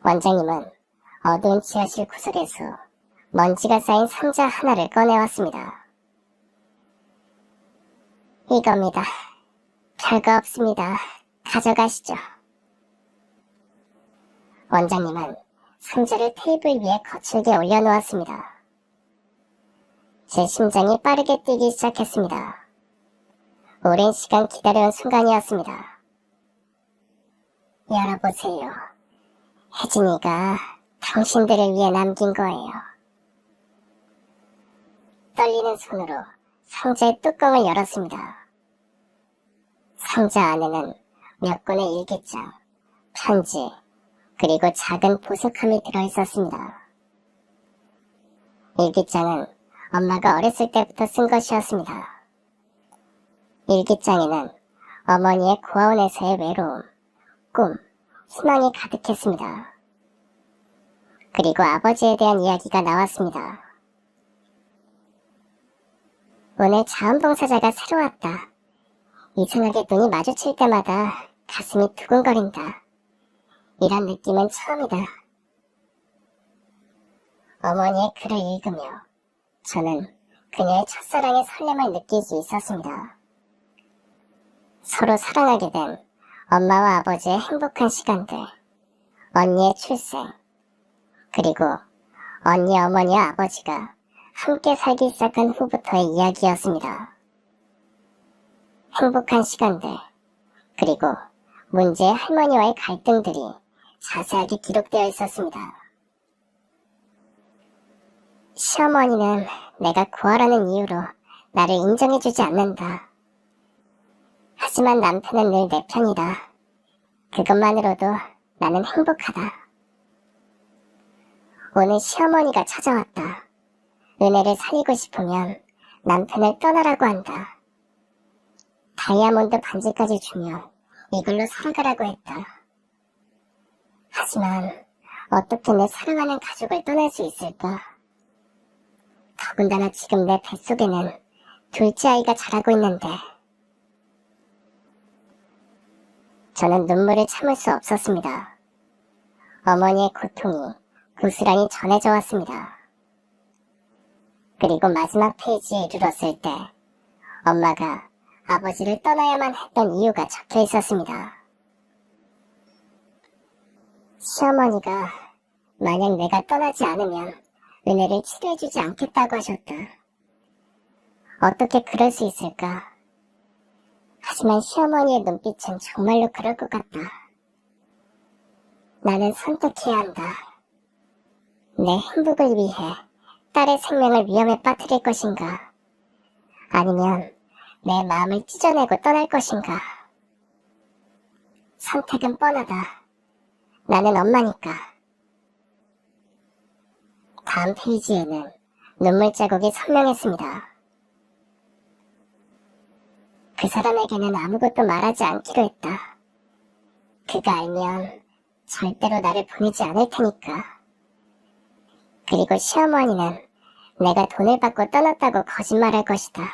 원장님은 어두운 지하실 구석에서 먼지가 쌓인 상자 하나를 꺼내왔습니다. 이겁니다. 별거 없습니다. 가져가시죠. 원장님은 상자를 테이블 위에 거칠게 올려놓았습니다. 제 심장이 빠르게 뛰기 시작했습니다. 오랜 시간 기다려온 순간이었습니다. 열어보세요. 혜진이가 당신들을 위해 남긴 거예요. 떨리는 손으로 상자의 뚜껑을 열었습니다. 상자 안에는 몇 권의 일기장, 편지, 그리고 작은 보석함이 들어있었습니다. 일기장은 엄마가 어렸을 때부터 쓴 것이었습니다. 일기장에는 어머니의 고아원에서의 외로움, 꿈, 희망이 가득했습니다. 그리고 아버지에 대한 이야기가 나왔습니다. 오늘 자원봉사자가 새로 왔다. 이상하게 눈이 마주칠 때마다 가슴이 두근거린다. 이런 느낌은 처음이다. 어머니의 글을 읽으며 저는 그녀의 첫사랑의 설렘을 느낄 수 있었습니다. 서로 사랑하게 된 엄마와 아버지의 행복한 시간들, 언니의 출생, 그리고 언니 어머니와 아버지가 함께 살기 시작한 후부터의 이야기였습니다. 행복한 시간들, 그리고 문제의 할머니와의 갈등들이 자세하게 기록되어 있었습니다. 시어머니는 내가 고아라는 이유로 나를 인정해주지 않는다. 하지만 남편은 늘 내 편이다. 그것만으로도 나는 행복하다. 오늘 시어머니가 찾아왔다. 은혜를 살리고 싶으면 남편을 떠나라고 한다. 다이아몬드 반지까지 주면 이걸로 살아가라고 했다. 하지만 어떻게 내 사랑하는 가족을 떠날 수 있을까? 더군다나 지금 내 뱃속에는 둘째 아이가 자라고 있는데. 저는 눈물을 참을 수 없었습니다. 어머니의 고통이 고스란히 전해져 왔습니다. 그리고 마지막 페이지에 이르렀을 때 엄마가 아버지를 떠나야만 했던 이유가 적혀 있었습니다. 시어머니가 만약 내가 떠나지 않으면 은혜를 치료해주지 않겠다고 하셨다. 어떻게 그럴 수 있을까? 하지만 시어머니의 눈빛은 정말로 그럴 것 같다. 나는 선택해야 한다. 내 행복을 위해 딸의 생명을 위험에 빠뜨릴 것인가? 아니면 내 마음을 찢어내고 떠날 것인가? 선택은 뻔하다. 나는 엄마니까. 다음 페이지에는 눈물 자국이 선명했습니다. 그 사람에게는 아무것도 말하지 않기로 했다. 그가 알면 절대로 나를 보내지 않을 테니까. 그리고 시어머니는 내가 돈을 받고 떠났다고 거짓말할 것이다.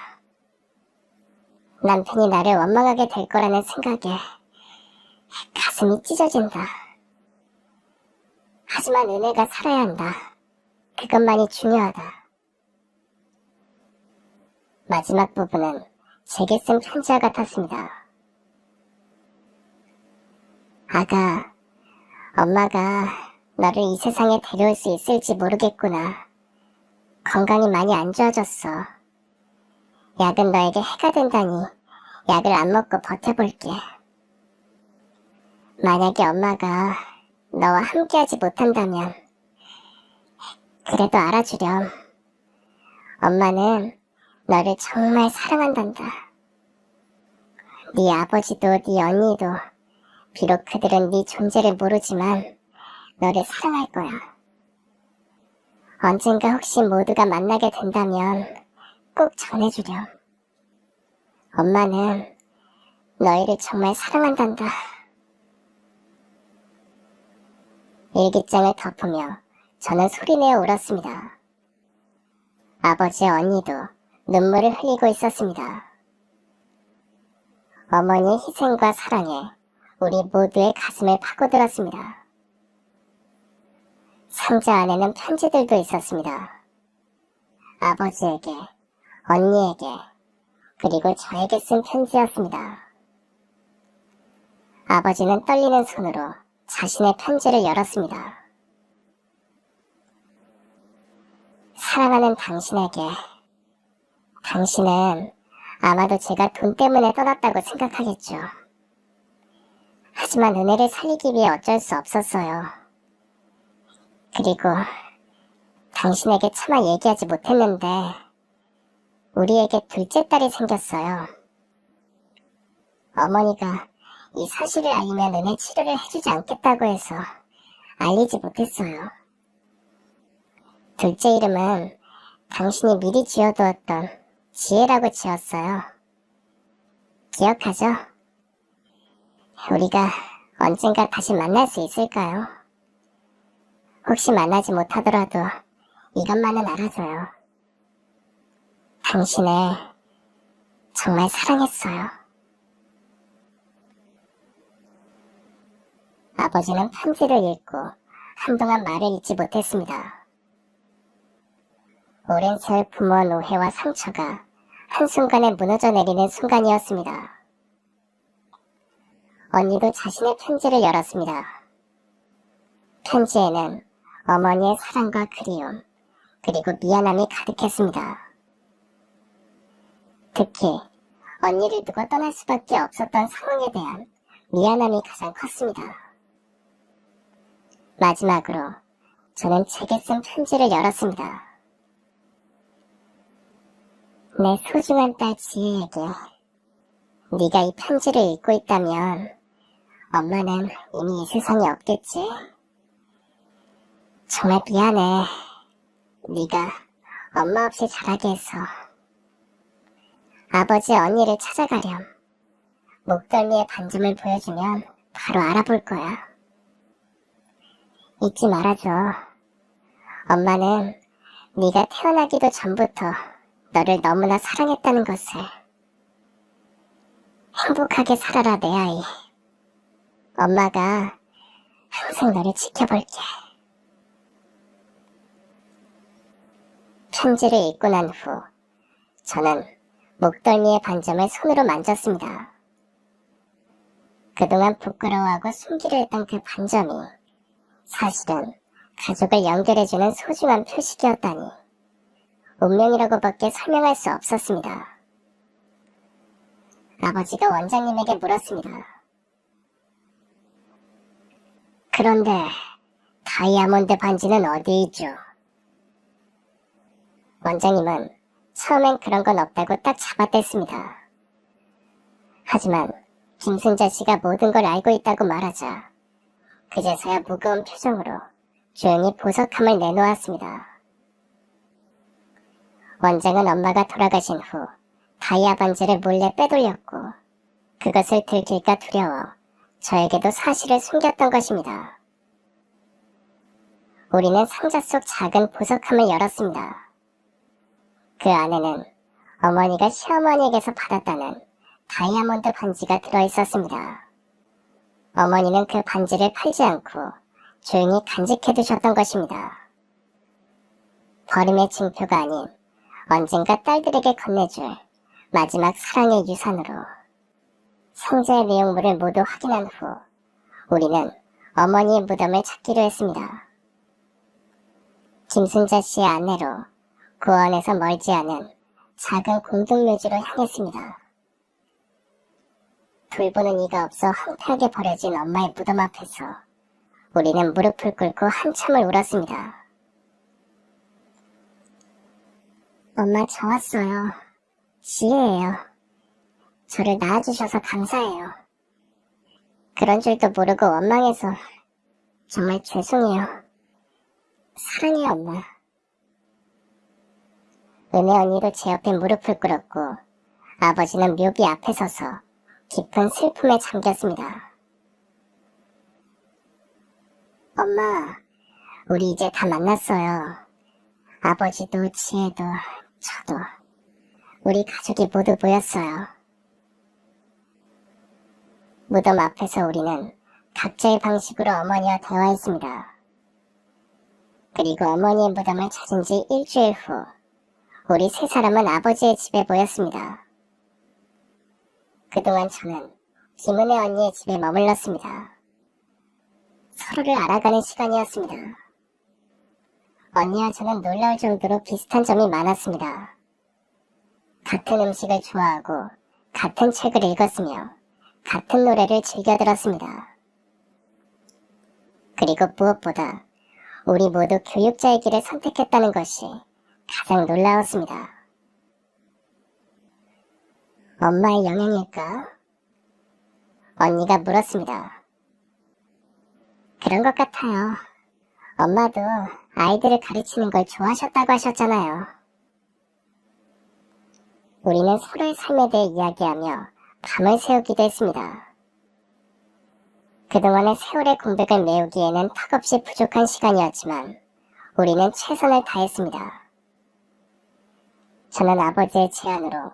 남편이 나를 원망하게 될 거라는 생각에 가슴이 찢어진다. 하지만 은혜가 살아야 한다. 그것만이 중요하다. 마지막 부분은 제게 쓴 편지와 같았습니다. 아가, 엄마가 너를 이 세상에 데려올 수 있을지 모르겠구나. 건강이 많이 안 좋아졌어. 약은 너에게 해가 된다니 약을 안 먹고 버텨볼게. 만약에 엄마가 너와 함께하지 못한다면 그래도 알아주렴. 엄마는 너를 정말 사랑한단다. 네 아버지도 네 언니도 비록 그들은 네 존재를 모르지만 너를 사랑할 거야. 언젠가 혹시 모두가 만나게 된다면 꼭 전해주렴. 엄마는 너희를 정말 사랑한단다. 일기장을 덮으며 저는 소리내어 울었습니다. 아버지의 언니도 눈물을 흘리고 있었습니다. 어머니의 희생과 사랑에 우리 모두의 가슴을 파고들었습니다. 상자 안에는 편지들도 있었습니다. 아버지에게, 언니에게, 그리고 저에게 쓴 편지였습니다. 아버지는 떨리는 손으로 자신의 편지를 열었습니다. 사랑하는 당신에게, 당신은 아마도 제가 돈 때문에 떠났다고 생각하겠죠. 하지만 은혜를 살리기 위해 어쩔 수 없었어요. 그리고 당신에게 차마 얘기하지 못했는데 우리에게 둘째 딸이 생겼어요. 어머니가 이 사실을 알면 은혜 치료를 해주지 않겠다고 해서 알리지 못했어요. 둘째 이름은 당신이 미리 지어두었던 지혜라고 지었어요. 기억하죠? 우리가 언젠가 다시 만날 수 있을까요? 혹시 만나지 못하더라도 이것만은 알아줘요. 당신을 정말 사랑했어요. 아버지는 편지를 읽고 한동안 말을 잇지 못했습니다. 오랜 세월 부모한 오해와 상처가 한순간에 무너져 내리는 순간이었습니다. 언니도 자신의 편지를 열었습니다. 편지에는 어머니의 사랑과 그리움, 그리고 미안함이 가득했습니다. 특히 언니를 두고 떠날 수밖에 없었던 상황에 대한 미안함이 가장 컸습니다. 마지막으로 저는 제게 쓴 편지를 열었습니다. 내 소중한 딸 지혜에게, 네가 이 편지를 읽고 있다면 엄마는 이미 이 세상에 없겠지? 정말 미안해. 네가 엄마 없이 자라게 해서. 아버지 언니를 찾아가렴. 목덜미에 반점을 보여주면 바로 알아볼 거야. 잊지 말아줘. 엄마는 네가 태어나기도 전부터 너를 너무나 사랑했다는 것을. 행복하게 살아라 내 아이. 엄마가 항상 너를 지켜볼게. 편지를 읽고 난 후 저는 목덜미의 반점을 손으로 만졌습니다. 그동안 부끄러워하고 숨기려 했던 그 반점이 사실은 가족을 연결해주는 소중한 표식이었다니 운명이라고밖에 설명할 수 없었습니다. 아버지가 원장님에게 물었습니다. 그런데 다이아몬드 반지는 어디에 있죠? 원장님은 처음엔 그런 건 없다고 딱 잡아댔습니다. 하지만 김순자 씨가 모든 걸 알고 있다고 말하자 그제서야 무거운 표정으로 조용히 보석함을 내놓았습니다. 원장은 엄마가 돌아가신 후 다이아 반지를 몰래 빼돌렸고 그것을 들킬까 두려워 저에게도 사실을 숨겼던 것입니다. 우리는 상자 속 작은 보석함을 열었습니다. 그 안에는 어머니가 시어머니에게서 받았다는 다이아몬드 반지가 들어있었습니다. 어머니는 그 반지를 팔지 않고 조용히 간직해두셨던 것입니다. 버림의 징표가 아닌 언젠가 딸들에게 건네줄 마지막 사랑의 유산으로. 상자의 내용물을 모두 확인한 후 우리는 어머니의 무덤을 찾기로 했습니다. 김순자 씨의 안내로 고원에서 멀지 않은 작은 공동묘지로 향했습니다. 돌보는 이가 없어 황폐하게 버려진 엄마의 무덤 앞에서 우리는 무릎을 꿇고 한참을 울었습니다. 엄마, 저 왔어요. 지혜예요. 저를 낳아주셔서 감사해요. 그런 줄도 모르고 원망해서 정말 죄송해요. 사랑해요, 엄마. 은혜 언니도 제 옆에 무릎을 꿇었고 아버지는 묘비 앞에 서서 깊은 슬픔에 잠겼습니다. 엄마, 우리 이제 다 만났어요. 아버지도 지혜도 저도 우리 가족이 모두 모였어요. 무덤 앞에서 우리는 각자의 방식으로 어머니와 대화했습니다. 그리고 어머니의 무덤을 찾은 지 일주일 후 우리 세 사람은 아버지의 집에 모였습니다. 그동안 저는 김은혜 언니의 집에 머물렀습니다. 서로를 알아가는 시간이었습니다. 언니와 저는 놀라울 정도로 비슷한 점이 많았습니다. 같은 음식을 좋아하고 같은 책을 읽었으며 같은 노래를 즐겨 들었습니다. 그리고 무엇보다 우리 모두 교육자의 길을 선택했다는 것이 가장 놀라웠습니다. 엄마의 영향일까? 언니가 물었습니다. 그런 것 같아요. 엄마도 아이들을 가르치는 걸 좋아하셨다고 하셨잖아요. 우리는 서로의 삶에 대해 이야기하며 밤을 새우기도 했습니다. 그동안의 세월의 공백을 메우기에는 턱없이 부족한 시간이었지만 우리는 최선을 다했습니다. 저는 아버지의 제안으로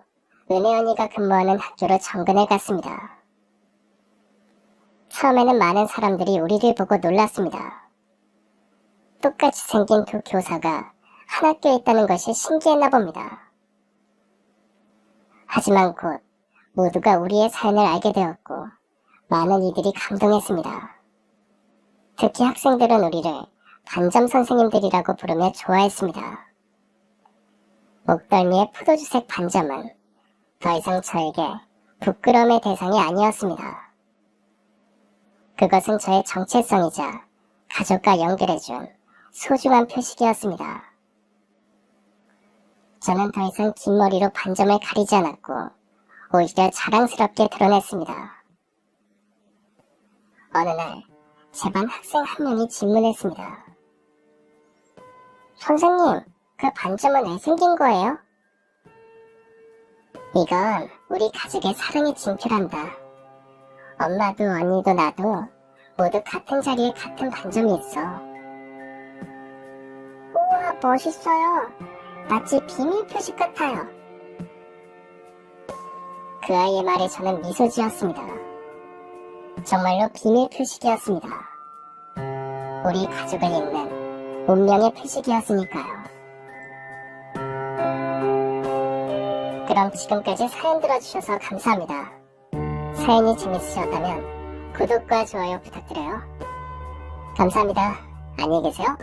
은혜 언니가 근무하는 학교로 정근을 갔습니다. 처음에는 많은 사람들이 우리를 보고 놀랐습니다. 똑같이 생긴 두 교사가 한 학교에 있다는 것이 신기했나 봅니다. 하지만 곧 모두가 우리의 사연을 알게 되었고 많은 이들이 감동했습니다. 특히 학생들은 우리를 반점 선생님들이라고 부르며 좋아했습니다. 목덜미의 포도주색 반점은 더 이상 저에게 부끄러움의 대상이 아니었습니다. 그것은 저의 정체성이자 가족과 연결해준 소중한 표식이었습니다. 저는 더 이상 긴 머리로 반점을 가리지 않았고 오히려 자랑스럽게 드러냈습니다. 어느 날 제 반 학생 한 명이 질문했습니다. 선생님, 그 반점은 왜 생긴 거예요? 이건 우리 가족의 사랑의 징표란다. 엄마도 언니도 나도 모두 같은 자리에 같은 반점이 있어. 우와, 멋있어요. 마치 비밀 표식 같아요. 그 아이의 말에 저는 미소 지었습니다. 정말로 비밀 표식이었습니다. 우리 가족을 잇는 운명의 표식이었으니까요. 그럼 지금까지 사연 들어주셔서 감사합니다. 사연이 재밌으셨다면 구독과 좋아요 부탁드려요. 감사합니다. 안녕히 계세요.